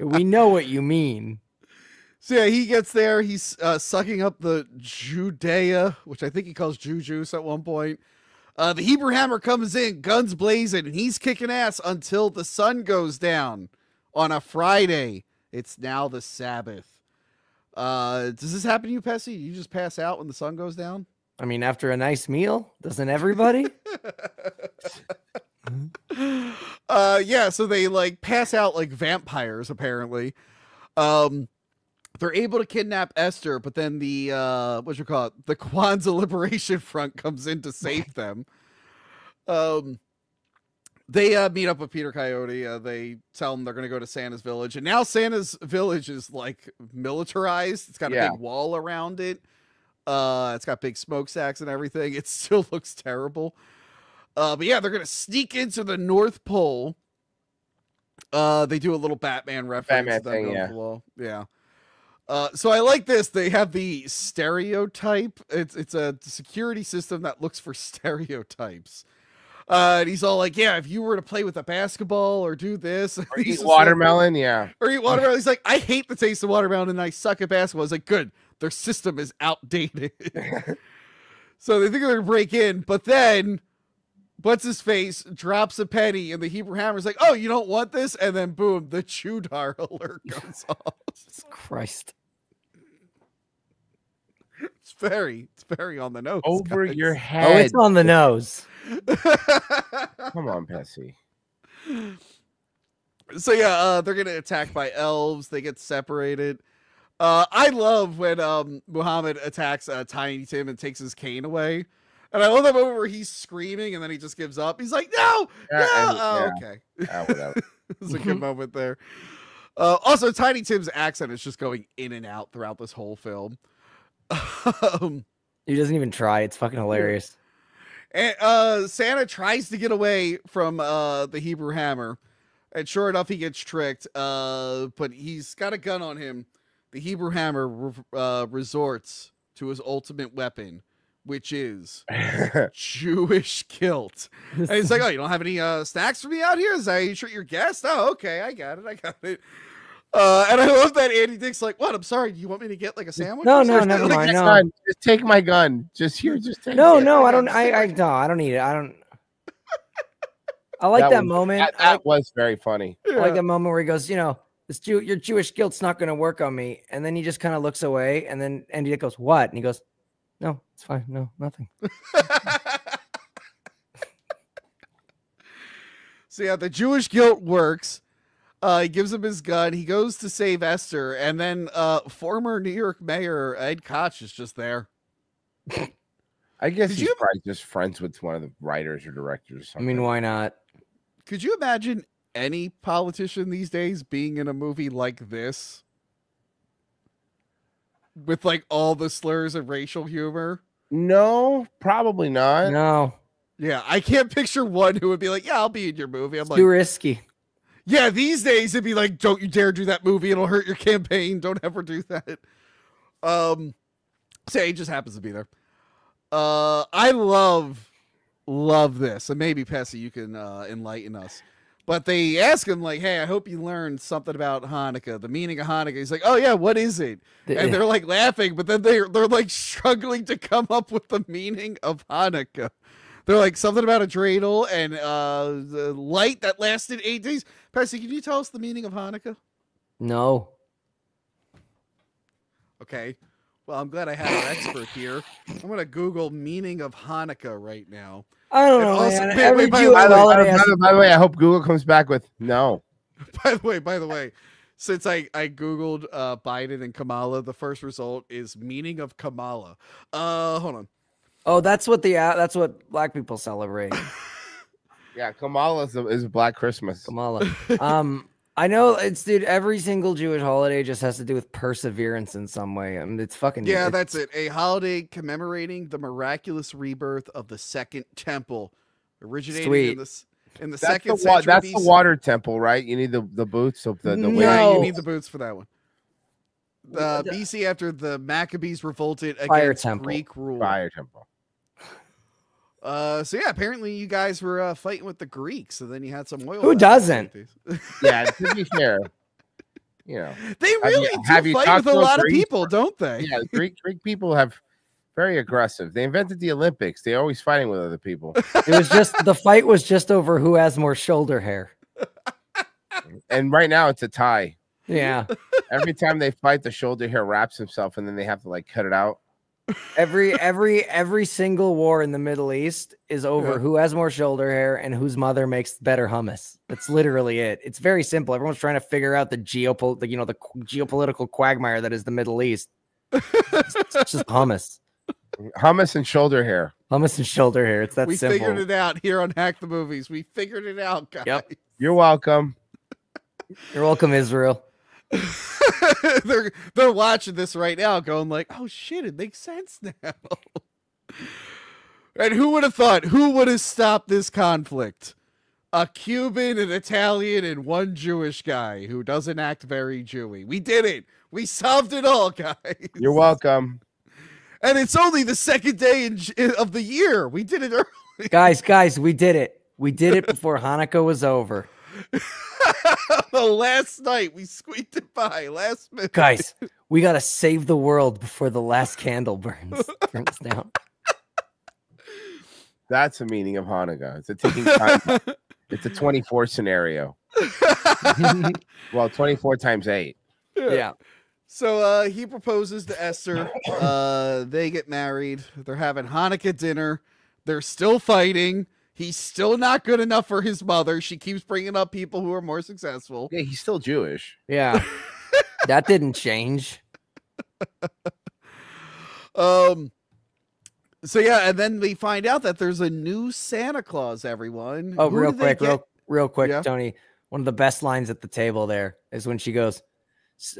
We know what you mean. So yeah, he gets there. He's sucking up the Judea, which I think he calls Juice at one point. The Hebrew Hammer comes in, guns blazing, and he's kicking ass until the sun goes down on a Friday. It's now the Sabbath. Does this happen to you, Pesi? You just pass out when the sun goes down? I mean, after a nice meal, doesn't everybody? Yeah, so they like pass out like vampires, apparently. They're able to kidnap Esther, but then the the Kwanzaa Liberation Front comes in to save them. They meet up with Peter Coyote. They tell him they're going to go to Santa's village. And now Santa's village is like militarized. It's got a big wall around it. It's got big smokestacks and everything. It still looks terrible. But yeah, they're going to sneak into the North Pole. They do a little Batman reference. Yeah. So I like this. They have the stereotype. It's a security system that looks for stereotypes. And he's all like, yeah, if you were to play with a basketball or do this. Or eat watermelon, yeah. Or eat watermelon. He's like, I hate the taste of watermelon and I suck at basketball. It's like, good. Their system is outdated. So they think they're going to break in. But then, what's his face drops a penny and the Hebrew Hammer's like, oh, you don't want this? And then, boom, the Chudar alert goes off. Jesus Christ. It's very on the nose. Over guys. your head. Oh, it's on the nose. Come on, Pesi. So yeah, they're getting attacked by elves. They get separated. I love when Muhammad attacks Tiny Tim and takes his cane away. And I love that moment where he's screaming and then he just gives up. He's like, no, no. Okay. Whatever. It's a good moment there. Also, Tiny Tim's accent is just going in and out throughout this whole film. He doesn't even try. It's fucking hilarious. And Santa tries to get away from the Hebrew Hammer. And sure enough, he gets tricked. But he's got a gun on him. The Hebrew Hammer resorts to his ultimate weapon, which is Jewish guilt. And he's like, oh, you don't have any snacks for me out here? Is that you treat your guest? Oh, okay, I got it. And I love that Andy Dick's like, what? I'm sorry. Do you want me to get like a sandwich? No, never mind. No. Just take my gun. Just take it. No, I don't. I don't need it. I don't. I like that moment. That was very funny. I like that moment where he goes, your Jewish guilt's not going to work on me. And then he just kind of looks away. And then Andy Dick goes, what? And he goes, no, it's fine. No, nothing. So yeah, the Jewish guilt works. He gives him his gun. He goes to save Esther. And then former New York Mayor Ed Koch is just there. I guess he's probably just friends with one of the writers or directors or something. I mean, why not? Could you imagine any politician these days being in a movie like this? With like all the slurs and racial humor? No, probably not. No. Yeah, I can't picture one who would be like, yeah, I'll be in your movie. I'm too risky. Yeah, these days it'd be like, don't you dare do that movie. It'll hurt your campaign. Don't ever do that. Say he just happens to be there. I love this. And maybe Pesi, you can enlighten us. But they ask him like, hey, I hope you learned something about Hanukkah, the meaning of Hanukkah. He's like, oh yeah, what is it? And they're like laughing, but then they're like struggling to come up with the meaning of Hanukkah. They're like something about a dreidel and the light that lasted 8 days. Pesi, can you tell us the meaning of Hanukkah? No. Okay. Well, I'm glad I have an expert here. I'm going to Google meaning of Hanukkah right now. I don't know. Also, by the way, I hope Google comes back with no. By the way, since I Googled Biden and Kamala, the first result is meaning of Kamala. Hold on. Oh, that's what black people celebrate. Yeah, Kamala is Black Christmas. Kamala. I know dude. Every single Jewish holiday just has to do with perseverance in some way. I mean, it's fucking that's it. A holiday commemorating the miraculous rebirth of the Second Temple, originating in the second century. That's the water temple, right? You need the boots. So you need the boots for that one. BC after the Maccabees revolted against Greek rule. Fire temple. So yeah, apparently you guys were fighting with the Greeks, so then you had some oil. Who doesn't? Yeah, to be fair, they really do fight with a lot of people, don't they? Yeah, Greek people have very aggressive. They invented the Olympics. They're always fighting with other people. The fight was just over who has more shoulder hair. And right now it's a tie. Yeah. Every time they fight, the shoulder hair wraps himself, and then they have to like cut it out. Every single war in the Middle East is over who has more shoulder hair and whose mother makes better hummus. That's literally it. It's very simple. Everyone's trying to figure out the geopolitical quagmire that is the Middle East. It's just hummus and shoulder hair. Hummus and shoulder hair. It's that simple. We figured it out here on Hack the Movies. We figured it out, guys. Yep. You're welcome. You're welcome, Israel. they're watching this right now going like, oh shit, it makes sense now. And who would have thought? Who would have stopped this conflict? A Cuban, an Italian, and one Jewish guy who doesn't act very Jewy. We did it. We solved it all, guys. You're welcome. And it's only the second day of the year. We did it early. Guys, we did it. We did it before Hanukkah was over. The last night we squeaked it by last minute. Guys, we got to save the world before the last candle burns down. That's the meaning of Hanukkah. It's a ticking time. It's a 24 scenario. Well, 24 times 8. Yeah. So he proposes to Esther. They get married. They're having Hanukkah dinner. They're still fighting. He's still not good enough for his mother. She keeps bringing up people who are more successful. Yeah, he's still Jewish. Yeah. That didn't change. So yeah, and then we find out that there's a new Santa Claus, everyone. Oh, real quick, yeah? Tony. One of the best lines at the table there is when she goes,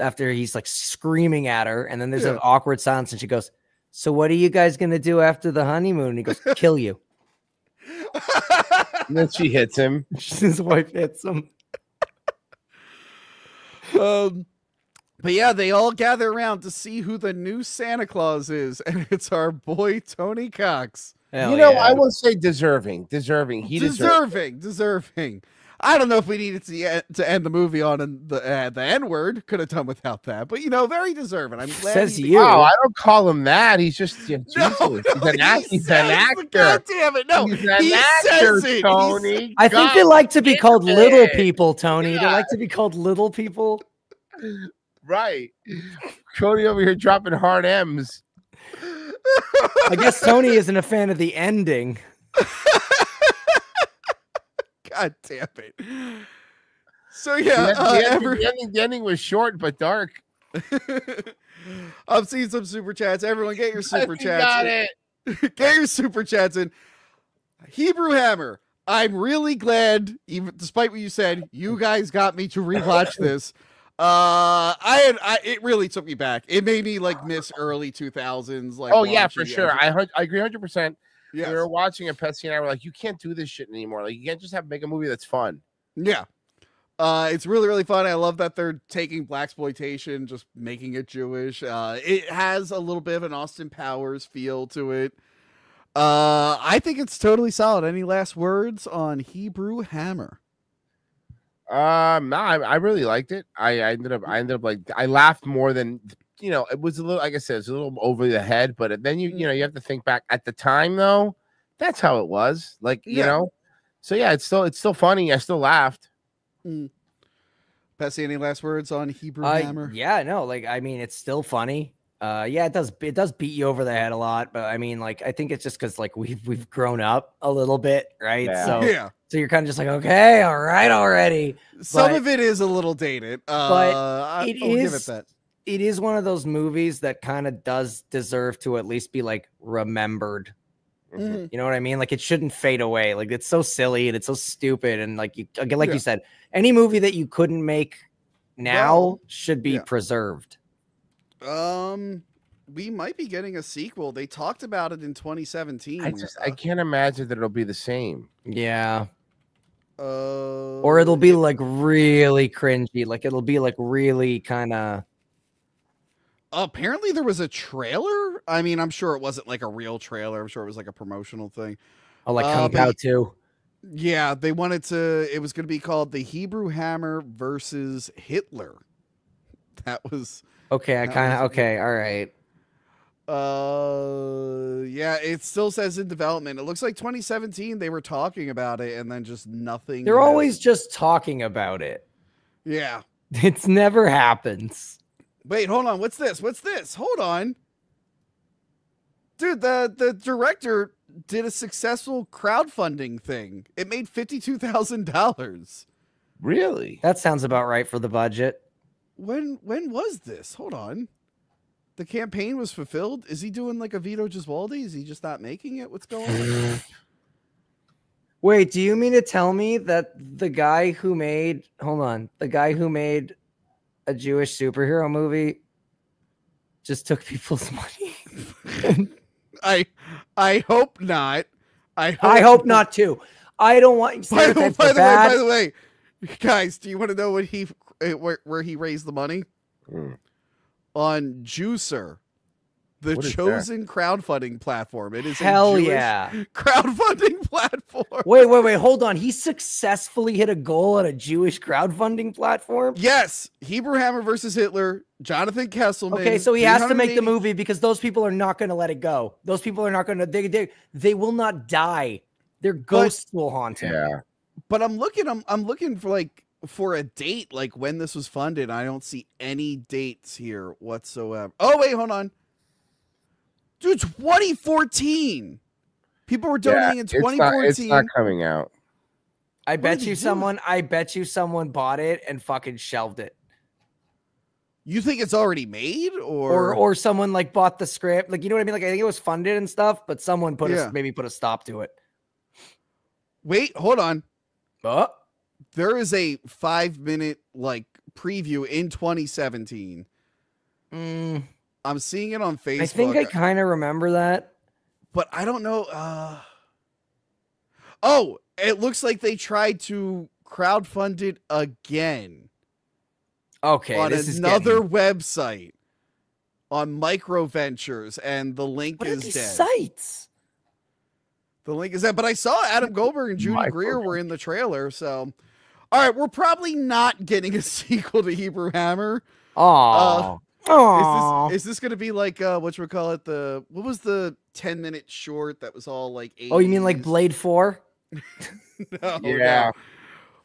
after he's like screaming at her, and then there's an awkward silence, and she goes, "So what are you guys gonna do after the honeymoon?" And he goes, "Kill you." And then she hits him. His wife hits him. But yeah, they all gather around to see who the new Santa Claus is, and it's our boy Tony Cox. Hell yeah. I will say deserving. He deserving. I don't know if we needed to end the movie on the N-word. Could have done without that, but very deserving. I'm glad. Says you. Wow, I don't call him that. He's just he's an actor. God damn it! No, he's an actor, Tony. I think they like to be called little people, Tony. They like to be called little people. Right. Cody over here dropping hard M's. I guess Tony isn't a fan of the ending. God damn it. So yeah, the ending was short but dark. I've seen some super chats. Everyone get your super chats. Got it. Get your super chats in. Hebrew Hammer. I'm really glad, even despite what you said, you guys got me to rewatch this. It really took me back. It made me miss early 2000s. Oh yeah, for sure. I agree 100%. Yes. We were watching it. Pesi and I were like, you can't do this shit anymore. Like, you can't just make a movie that's fun. Yeah. It's really, really fun. I love that they're taking blaxploitation, just making it Jewish. It has a little bit of an Austin Powers feel to it. I think it's totally solid. Any last words on Hebrew Hammer? No, I really liked it. I ended up I laughed more than it was a little, like I said, it's a little over the head, but then you have to think back at the time though. That's how it was. So yeah, it's still funny. I still laughed. Pesi, any last words on Hebrew Hammer? Yeah, no, it's still funny. Yeah, it does beat you over the head a lot, but I think it's just because we've grown up a little bit, right? Yeah. So you're kind of just okay, all right, already. Some of it is a little dated, but I'll give it that. It is one of those movies that kind of does deserve to at least be remembered. You know what I mean? It shouldn't fade away. It's so silly and it's so stupid, and you said, any movie that you couldn't make now should be preserved. We might be getting a sequel. They talked about it in 2017. I can't imagine that it'll be the same. Yeah. Or it'll be really cringy. It'll be really kind of. Apparently there was a trailer. I mean, I'm sure it wasn't a real trailer. I'm sure it was a promotional thing. Oh, Kung Pao too. Yeah, they wanted to. It was going to be called The Hebrew Hammer versus Hitler. That was okay. Okay, all right. Yeah, it still says in development. It looks like 2017 they were talking about it, and then just nothing. They're always just talking about it. Yeah, it's never happens. Wait, hold on. What's this? Hold on. Dude, the director did a successful crowdfunding thing. It made $52,000. Really? That sounds about right for the budget. When was this? Hold on. The campaign was fulfilled. Is he doing a Vito Gesualdi? Is he just not making it? What's going on? Wait, do you mean to tell me that the guy who made a Jewish superhero movie just took people's money? I hope not. I hope not too. I don't want. By the way, guys, do you want to know where he raised the money? On Juicer. The chosen crowdfunding platform. It is hell a Jewish crowdfunding platform. Wait. Hold on. He successfully hit a goal on a Jewish crowdfunding platform? Yes. Hebrew Hammer versus Hitler. Jonathan Kesselman. Okay, so he has to make the movie because those people are not going to let it go. Those people are not going to. They will not die. Their ghosts will haunt him. Yeah. But I'm looking for a date, like when this was funded. I don't see any dates here whatsoever. Oh, wait, hold on. Dude, 2014. People were donating in 2014. It's not coming out. I bet you someone bought it and fucking shelved it. You think it's already made, or someone like bought the script? Like, you know what I mean? Like, I think it was funded and stuff, but someone maybe put a stop to it. Wait, hold on. There is a 5-minute like preview in 2017. I'm seeing it on Facebook. I think I kind of remember that, but I don't know. Oh, it looks like they tried to crowdfund it again. Okay, on another website on Micro Ventures, and the link is dead. Sites. The link is dead. But I saw Adam Goldberg and Judy Greer were in the trailer. So, all right, we're probably not getting a sequel to Hebrew Hammer. Is this going to be like whatchamacallit, what was the 10-minute short that was all like 80s? Oh, you mean like Blade 4? No, yeah. No.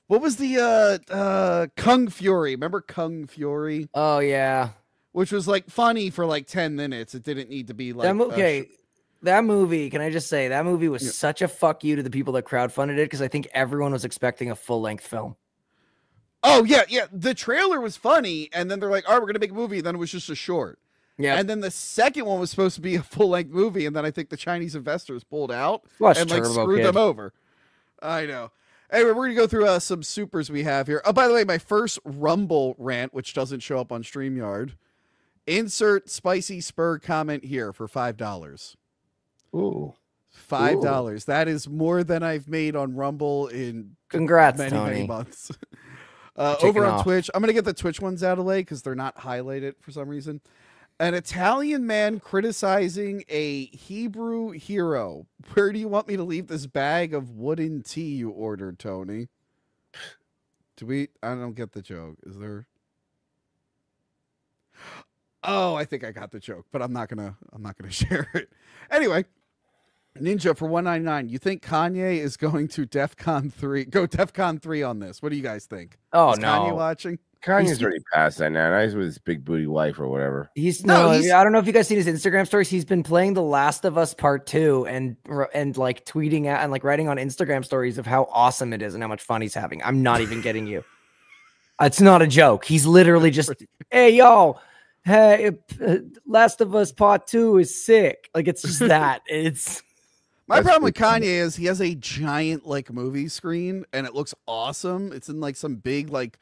What was the Kung Fury? Remember Kung Fury? Oh yeah. Which was like funny for like 10 minutes. It didn't need to be like that movie, can I just say that movie was such a fuck you to the people that crowdfunded it, because I think everyone was expecting a full-length film. Oh, yeah. The trailer was funny, and then they're like, all right, we're going to make a movie, and then it was just a short. Yeah. And then the second one was supposed to be a full-length movie, and then I think the Chinese investors pulled out and like screwed them over. I know. Anyway, we're going to go through some supers we have here. Oh, by the way, my first Rumble rant, which doesn't show up on StreamYard. Insert spicy spur comment here for $5. Ooh. $5. That is more than I've made on Rumble in many months. Over on Twitch, I'm going to get the Twitch ones out of the way because they're not highlighted for some reason. An Italian man criticizing a Hebrew hero. Where do you want me to leave this bag of wooden tea you ordered, Tony? I don't get the joke. Is there? Oh, I think I got the joke, but I'm not gonna share it. Anyway, Ninja for $1.99. You think Kanye is going to DEFCON 3? Go DEFCON 3 on this. What do you guys think? Oh, is no. Kanye watching? Kanye's already past that now. He's with his big booty wife or whatever. I don't know if you guys seen his Instagram stories. He's been playing The Last of Us Part 2 and like tweeting out and like writing on Instagram stories of how awesome it is and how much fun he's having. I'm not even getting you. It's not a joke. He's literally just, hey, yo, hey, Last of Us Part 2 is sick. Like, it's just that. My problem with Kanye is he has a giant like movie screen and it looks awesome. It's in like some big like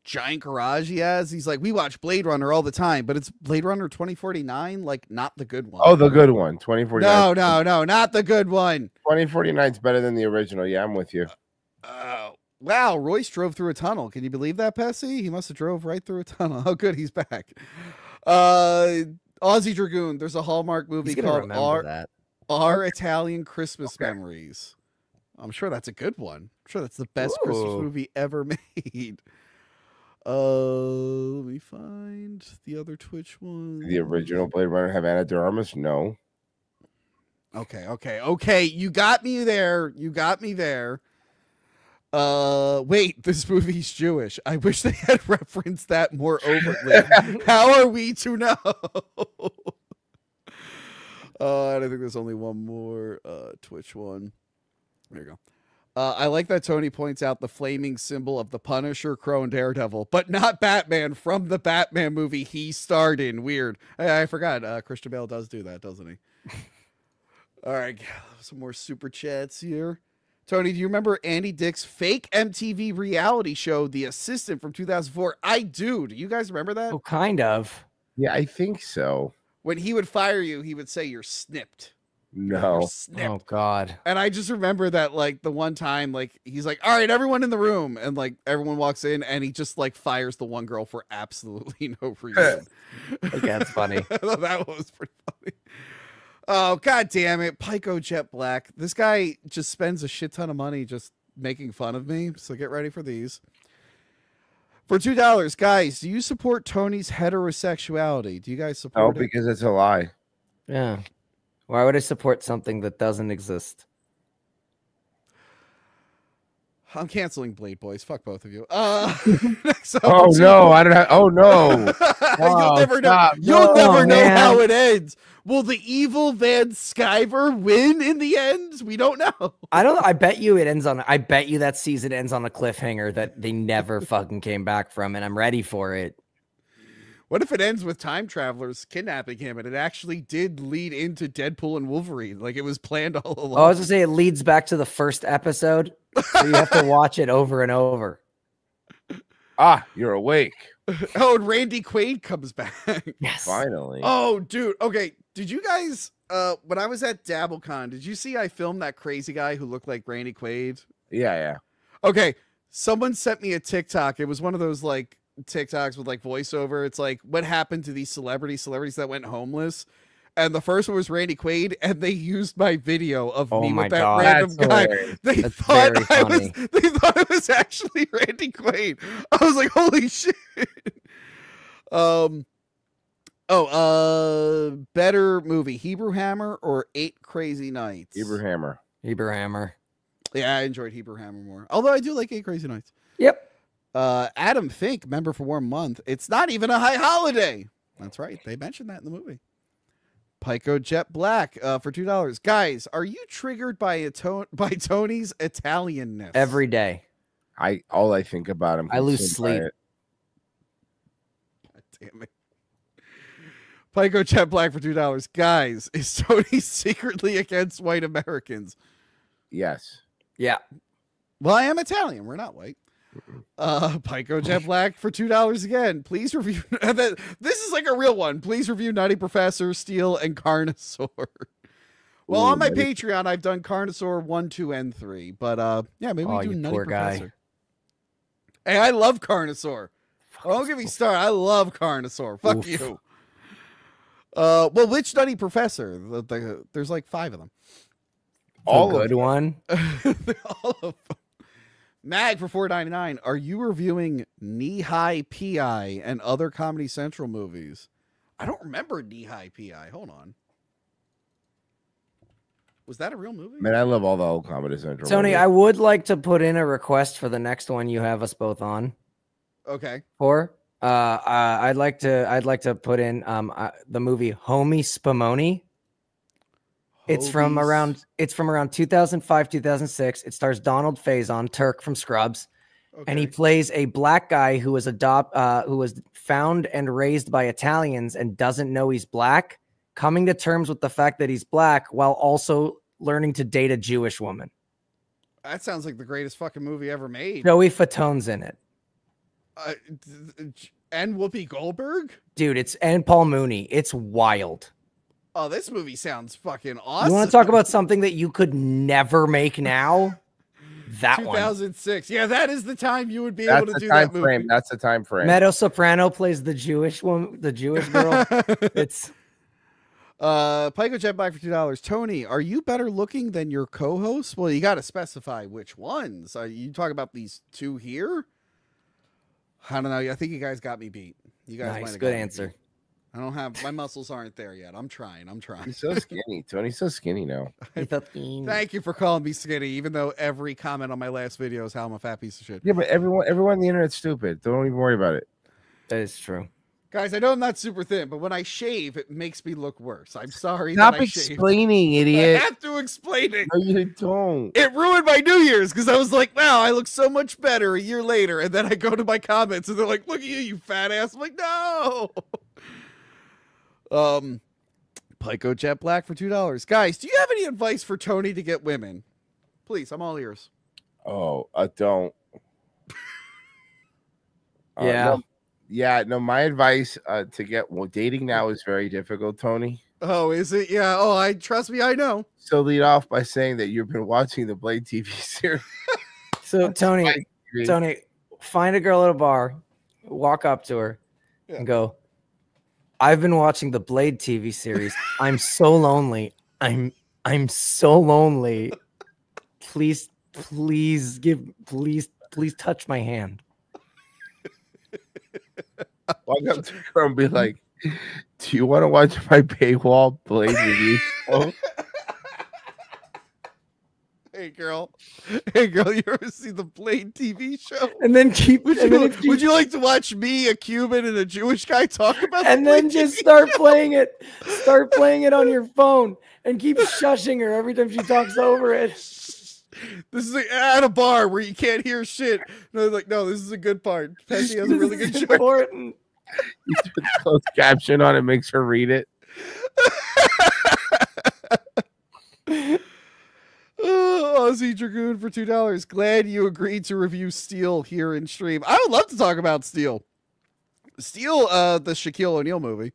giant garage he has. He's like, we watch Blade Runner all the time, but it's Blade Runner 2049, like not the good one. Oh, the good one. 2049. No, not the good one. 2049 is better than the original. Yeah, I'm with you. Wow, Royce drove through a tunnel. Can you believe that, Pesi? He must have drove right through a tunnel. Oh, good, he's back. Aussie Dragoon. There's a Hallmark movie called Our Italian Christmas Memories. I'm sure that's a good one. I'm sure that's the best Christmas movie ever made. Let me find the other Twitch one. The original Blade Runner have Ana de Armas? No. Okay. You got me there. Wait, this movie's Jewish. I wish they had referenced that more overtly. How are we to know? I think there's only one more Twitch one. There you go. I like that Tony points out the flaming symbol of the Punisher, Crow, and Daredevil, but not Batman from the Batman movie he starred in. Weird. I forgot. Christian Bale does do that, doesn't he? All right. Some more super chats here. Tony, do you remember Andy Dick's fake MTV reality show, The Assistant from 2004? I do. Do you guys remember that? Oh, kind of. Yeah, I think so. When he would fire you, he would say you're snipped. No. Oh God. And I just remember that like the one time like he's like, all right, everyone in the room, and like everyone walks in and he just like fires the one girl for absolutely no reason. Okay, that's funny. That was pretty funny. Oh God damn it, Pico Jet Black. This guy just spends a shit ton of money just making fun of me. So get ready for these. For $2, guys, do you support Tony's heterosexuality? Do you guys support No, it? because it's a lie. Yeah. Why would I support something that doesn't exist? I'm canceling Blade Boys. Fuck both of you. Next oh no, I don't have. Oh no, you'll never know. You'll never know how it ends. Will the evil Van Sciver win in the end? We don't know. I don't know. I bet you it ends on. I bet you that season ends on a cliffhanger that they never fucking came back from, and I'm ready for it. What if it ends with time travelers kidnapping him and it actually did lead into Deadpool and Wolverine? Like it was planned all along. Oh, I was gonna say it leads back to the first episode, so you have to watch it over and over. Ah, you're awake. Oh, and Randy Quaid comes back. Yes. Finally. Oh, dude. Okay. Did you guys, when I was at DabbleCon, did you see I filmed that crazy guy who looked like Randy Quaid? Yeah. Okay. Someone sent me a TikTok. It was one of those like TikToks with like voiceover. It's like, what happened to these celebrities that went homeless? And the first one was Randy Quaid, and they used my video of me with that random guy. They thought it was actually Randy Quaid. I was like, holy shit. Better movie, Hebrew Hammer or 8 Crazy Nights? Hebrew Hammer. Yeah, I enjoyed Hebrew Hammer more. Although I do like 8 Crazy Nights. Yep. Adam Fink, member for 1 month. It's not even a high holiday. That's right. They mentioned that in the movie. Pico Jet Black for $2. Guys, are you triggered by Tony's Italianness? Every day. All I think about him. I lose sleep. God damn it. Pico Jet Black for $2. Guys, is Tony secretly against white Americans? Yes. Yeah. Well, I am Italian. We're not white. Pico Jet Black for $2 again. Please review. This is like a real one. Please review Nutty Professor, Steel, and Carnosaur. Well, on my Patreon, I've done Carnosaur 1, 2, and 3. But yeah, maybe we do Nutty Professor. Guy. Hey, I love Carnosaur. Don't get me started. I love Carnosaur. Fuck you. Well, which Nutty Professor? There's like 5 of them. All good one. All of them. Mag for $4.99. Are you reviewing Knee High PI and other Comedy Central movies? I don't remember Knee High PI. Hold on. Was that a real movie? Man, I love all the old Comedy Central. Tony, movies. I would like to put in a request for the next one you have us both on. Okay. I'd like to put in the movie Homie Spumoni. It's from around 2005, 2006. It stars Donald Faison, Turk from Scrubs, and he plays a black guy who was found and raised by Italians and doesn't know he's black, coming to terms with the fact that he's black while also learning to date a Jewish woman. That sounds like the greatest fucking movie ever made. Joey Fatone's in it. And Whoopi Goldberg? Dude, and Paul Mooney. It's wild. Oh, this movie sounds fucking awesome. You want to talk about something that you could never make now? That 2006. Yeah, that is the time you would be able to do that movie. That's the time frame. Meadow Soprano plays the Jewish woman, the Jewish girl. It's Pico Jet Black for $2. Tony, are you better looking than your co-hosts? Well, you got to specify which ones. You talk about these 2 here? I don't know. I think you guys got me beat. You guys nice, good answer. I don't have my muscles aren't there yet. I'm trying. He's so skinny. Tony's so skinny now. Thank you for calling me skinny, even though every comment on my last video is how I'm a fat piece of shit. Yeah, but everyone on the internet's stupid. Don't even worry about it. That is true. Guys, I know I'm not super thin, but when I shave, it makes me look worse. I'm sorry. Stop explaining, idiot. I have to explain it. No, you don't. It ruined my New Year's because I was like, wow, I look so much better a year later. And then I go to my comments and they're like, look at you, you fat ass. I'm like, no. Pico Jet Black for $2. Guys, do you have any advice for Tony to get women? Please, I'm all ears. Oh, I don't. Yeah. No, my advice to get dating now is very difficult, Tony. Oh, is it? Yeah. Oh, trust me, I know. So lead off by saying that you've been watching the Blade TV series. So Tony, find a girl at a bar, walk up to her, and go, I've been watching the Blade TV series. I'm so lonely. I'm so lonely. Please touch my hand. Walk up to her and be like, do you want to watch my paywall Blade review show? Hey girl, you ever see the Blade TV show? And then would you like to watch me, a Cuban, and a Jewish guy talk about? And then just start playing it on your phone and keep shushing her every time she talks over it. This is at a bar where you can't hear shit. No, like, no, this is a good part. Pesi has a really good show. Important. You put the closed caption on it, makes her read it. Aussie Dragoon for $2. Glad you agreed to review Steel here in stream. I would love to talk about Steel. Steel, the Shaquille O'Neal movie.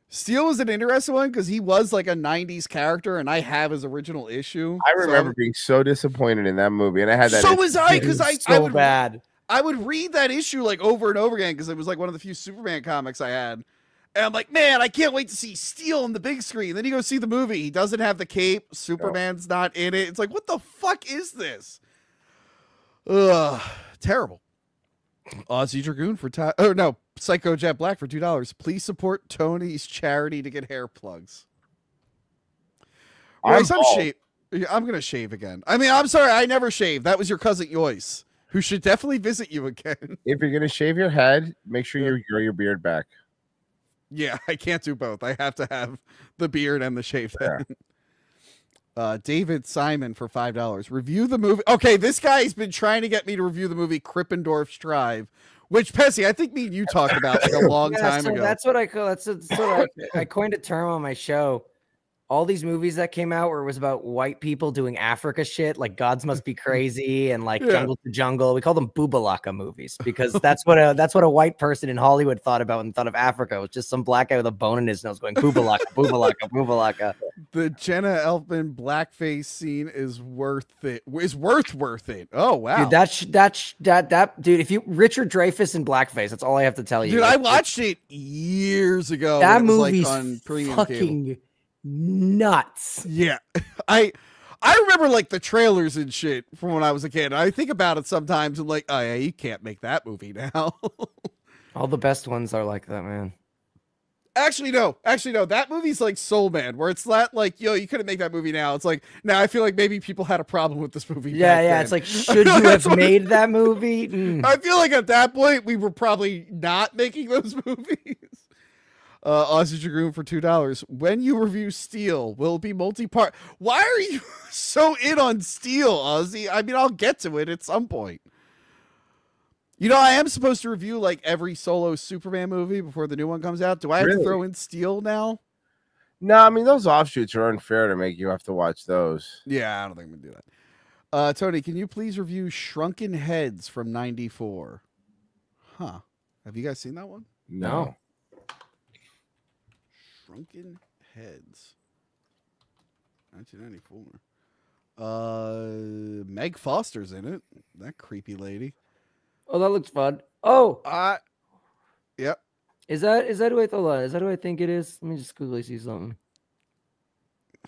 Steel was an interesting one because he was like a 90s character, and I have his original issue. I remember being so disappointed in that movie, and I had that. So was I, because I would bad. I would read that issue like over and over again because it was like one of the few Superman comics I had. And I'm like, man, I can't wait to see Steel on the big screen. Then you go see the movie. He doesn't have the cape. Superman's not in it. It's like, what the fuck is this? Ugh, terrible. Aussie Dragoon for Psycho Jet Black for $2. Please support Tony's charity to get hair plugs. Royce, I'm gonna shave again. I mean, I'm sorry, I never shaved. That was your cousin Royce, who should definitely visit you again. If you're gonna shave your head, make sure you grow your beard back. Yeah, I can't do both. I have to have the beard and the shaved head. David Simon for $5. Review the movie. Okay, this guy's been trying to get me to review the movie Krippendorf's Tribe, which, Pesi, I think me and you talked about like a long time ago. That's what I call. I coined a term on my show. All these movies that came out where it was about white people doing Africa shit, like Gods Must Be Crazy and like Jungle to Jungle. We call them Boobalaka movies because that's what a white person in Hollywood thought about and thought of Africa. It was just some black guy with a bone in his nose going Boobalaka, Boobalaka, Boobalaka. The Jenna Elfman blackface scene is worth it. Worth it. Oh wow, dude, that dude. If you Richard Dreyfuss in blackface, that's all I have to tell you. Dude, I watched it years ago. That movie's like on premium fucking cable. Nuts. Yeah. I remember like the trailers and shit from when I was a kid. I think about it sometimes and like, oh yeah, you can't make that movie now. All the best ones are like that, man. Actually, no. That movie's like Soul Man, where it's not like, yo, you couldn't make that movie now. It's like, now I feel like maybe people had a problem with this movie. Yeah. Then. It's like, should you have made that movie? I feel like at that point, we were probably not making those movies. Aussie Dragoon for $2. When you review Steel, will it be multi-part? Why are you so in on Steel, Aussie? I mean, I'll get to it at some point. You know, I am supposed to review like every solo Superman movie before the new one comes out. Do I have to throw in Steel now? No, I mean, those offshoots are unfair to make you have to watch those. Yeah, I don't think I'm going to do that. Tony, can you please review Shrunken Heads from '94? Huh. Have you guys seen that one? No. Shrunken Heads, 1994. Meg Foster's in it. That creepy lady. Oh, that looks fun. Oh, yep. Is that who I thought? Is that who I think it is? Let me just quickly see something.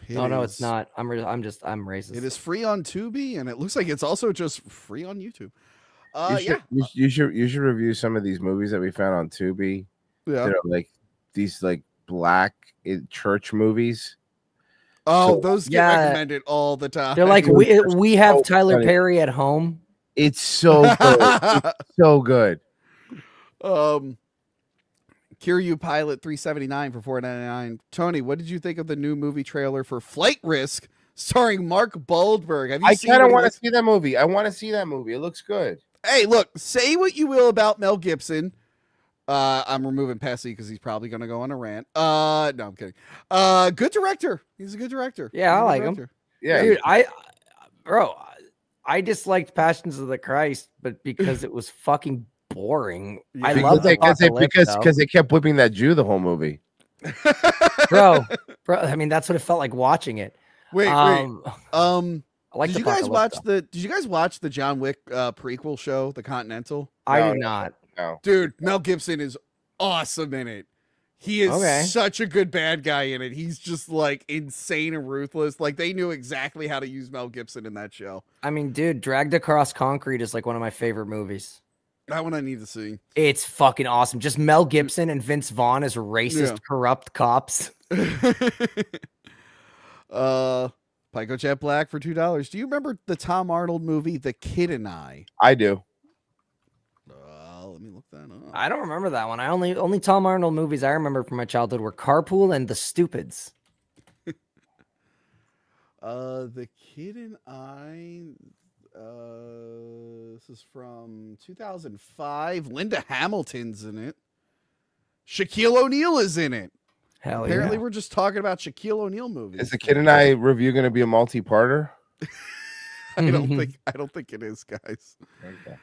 No, it's not. I'm racist. It is free on Tubi, and it looks like it's also just free on YouTube. You should review some of these movies that we found on Tubi. Yeah, like these like black church movies. Oh, those get recommended all the time. They're like we have Tyler Perry at home. It's so good. It's so good. Kiryu Pilot 379 for $4.99. Tony, what did you think of the new movie trailer for Flight Risk starring Mark Wahlberg? Have you I kind of want to see that movie. I want to see that movie. It looks good. Hey, look, say what you will about Mel Gibson. I'm removing Pesi because he's probably going to go on a rant. No, I'm kidding. Good director. He's a good director. Yeah, I like him. Yeah, dude, I disliked Passions of the Christ, but because it was fucking boring. I love it because they kept whipping that Jew the whole movie. bro. I mean, that's what it felt like watching it. Wait. I like did you guys watch the John Wick prequel show, The Continental? I did not. No. Dude, Mel Gibson is awesome in it. He is such a good bad guy in it. He's just like insane and ruthless. Like they knew exactly how to use Mel Gibson in that show. I mean, dude, Dragged Across Concrete is like one of my favorite movies. That one I need to see. It's fucking awesome. Just Mel Gibson and Vince Vaughn as racist, corrupt cops. Pico Jet Black for $2. Do you remember the Tom Arnold movie, The Kid and I? I do. Let me look that up. I don't remember that one. I only Tom Arnold movies I remember from my childhood were Carpool and The Stupids. The Kid and I. This is from 2005. Linda Hamilton's in it. Shaquille O'Neal is in it. Hell Apparently, yeah. we're just talking about Shaquille O'Neal movies. Is The Kid and I review going to be a multi-parter? I don't think it is, guys. Okay.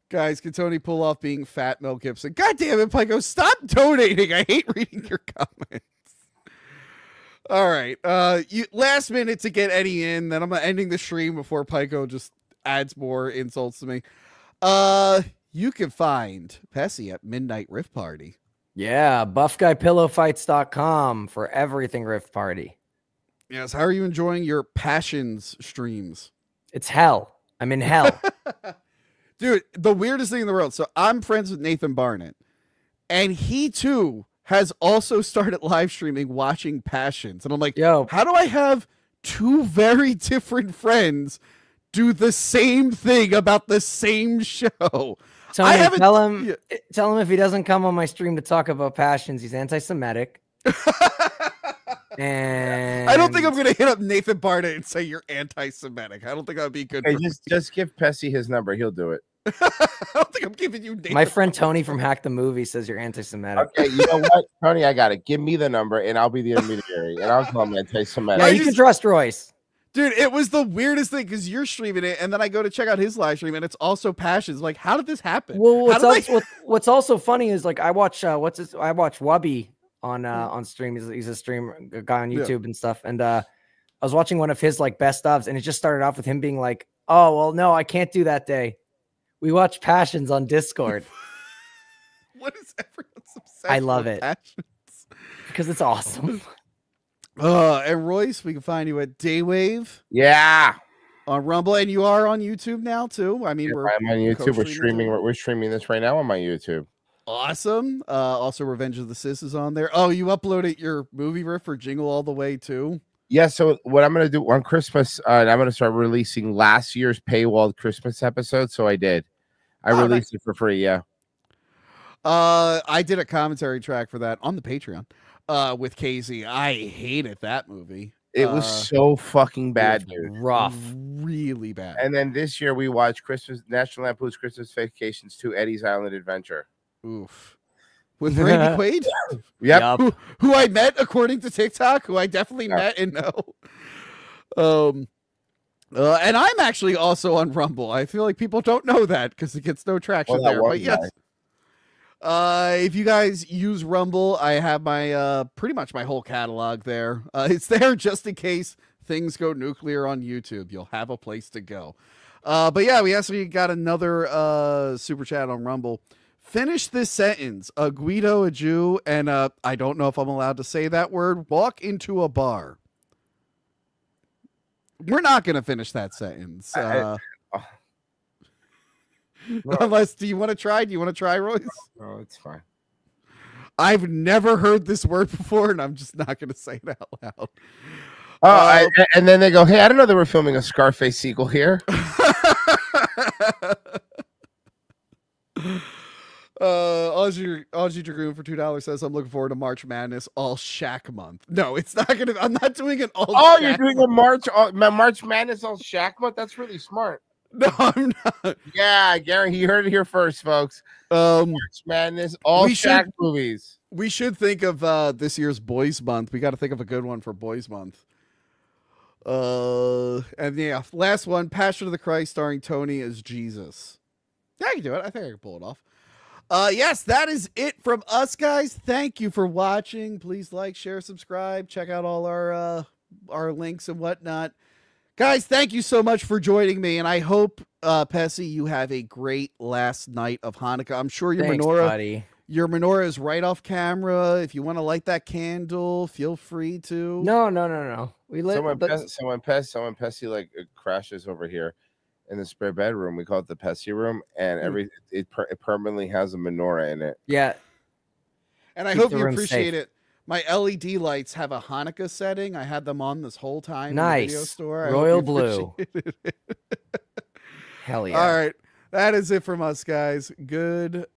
Guys, can Tony pull off being fat Mel Gibson? God damn it, Pico! Stop donating. I hate reading your comments. All right, you last minute to get Eddie in. Then I'm ending the stream before Pico just adds more insults to me. You can find Pesi at Midnight Rift Party. Yeah, buffguypillowfights.com for everything Rift Party. Yes, how are you enjoying your Passions streams? It's hell. I'm in hell. Dude, the weirdest thing in the world. So I'm friends with Nathan Barnett, and he too has also started live streaming watching Passions. And I'm like, yo, how do I have two very different friends do the same thing about the same show? Tony, tell him if he doesn't come on my stream to talk about Passions, he's anti-Semitic. And I don't think I'm gonna hit up Nathan Barnett and say you're anti-Semitic. I don't think that would be good. Hey, just give Pesi his number. He'll do it. I don't think I'm giving you Nathan. My friend Tony from Hack the Movie says you're anti-Semitic. Okay, you know what, Tony? I got it. Give me the number, and I'll be the intermediary, and I'll call him anti-Semitic. Yeah, you can trust Royce. Dude, it was the weirdest thing because you're streaming it, and then I go to check out his live stream, and it's also Passions. Like, how did this happen? Well, what's also funny is like I watch Wubby on stream. He's a streamer, a guy on YouTube and stuff. And I was watching one of his like best ofs, and it just started off with him being like, "Oh well, no, I can't do that day. We watch Passions on Discord." What is everyone's obsessed? I love with it Passions? Because it's awesome. And Royce, we can find you at Daywave. Yeah. On Rumble, and you are on YouTube now too. I mean, I'm on YouTube. We're streaming this right now on my YouTube. Awesome. Also, Revenge of the Sis is on there. Oh, you uploaded your movie riff for Jingle All the Way too. Yeah. So what I'm gonna do on Christmas, I'm gonna start releasing last year's paywalled Christmas episode. So I did. I released it for free. Yeah. I did a commentary track for that on the Patreon. With Casey. I hated that movie. It was so fucking bad, dude. Rough. Really bad. And then this year we watched National Lampoon's Christmas Vacations 2 Eddie's Island Adventure. Oof. With Randy Quaid? Yep. Who I met according to TikTok, who I definitely met and know. And I'm actually also on Rumble. I feel like people don't know that because it gets no traction there. But yes. If you guys use Rumble, I have my pretty much my whole catalog there. It's there just in case things go nuclear on YouTube. You'll have a place to go. But yeah, we actually got another super chat on Rumble. Finish this sentence. A Guido, a Jew, and I don't know if I'm allowed to say that word, walk into a bar. We're not going to finish that sentence. Unless, do you want to try? Do you want to try, Royce? Oh, it's fine. I've never heard this word before, and I'm just not going to say it out loud. Oh, and then they go, "Hey, I don't know that we're filming a Scarface sequel here." Audrey Dragoon for $2 says, "I'm looking forward to March Madness all Shaq month." No, it's not gonna. I'm not doing an all. Oh, Shaq you're doing month. a March Madness all Shaq month. That's really smart. No, I'm not. Yeah, Gary, you heard it here first, folks. March Madness all Shaq movies. We should think of this year's Boys Month. We got to think of a good one for Boys Month. And yeah, last one, Passion of the Christ, starring Tony as Jesus. Yeah, I can do it. I think I can pull it off. Yes, that is it from us, guys. Thank you for watching. Please like, share, subscribe. Check out all our links and whatnot. Guys, thank you so much for joining me, and I hope, Pesi, you have a great last night of Hanukkah. I'm sure your menorah is right off camera. If you want to light that candle, feel free to. No. Someone Pesi like crashes over here in the spare bedroom. We call it the Pesi room, and it permanently has a menorah in it. Yeah. And I hope you appreciate it. My LED lights have a Hanukkah setting. I had them on this whole time. Nice. In the video store. Royal blue. Hell yeah. All right. That is it from us, guys. Good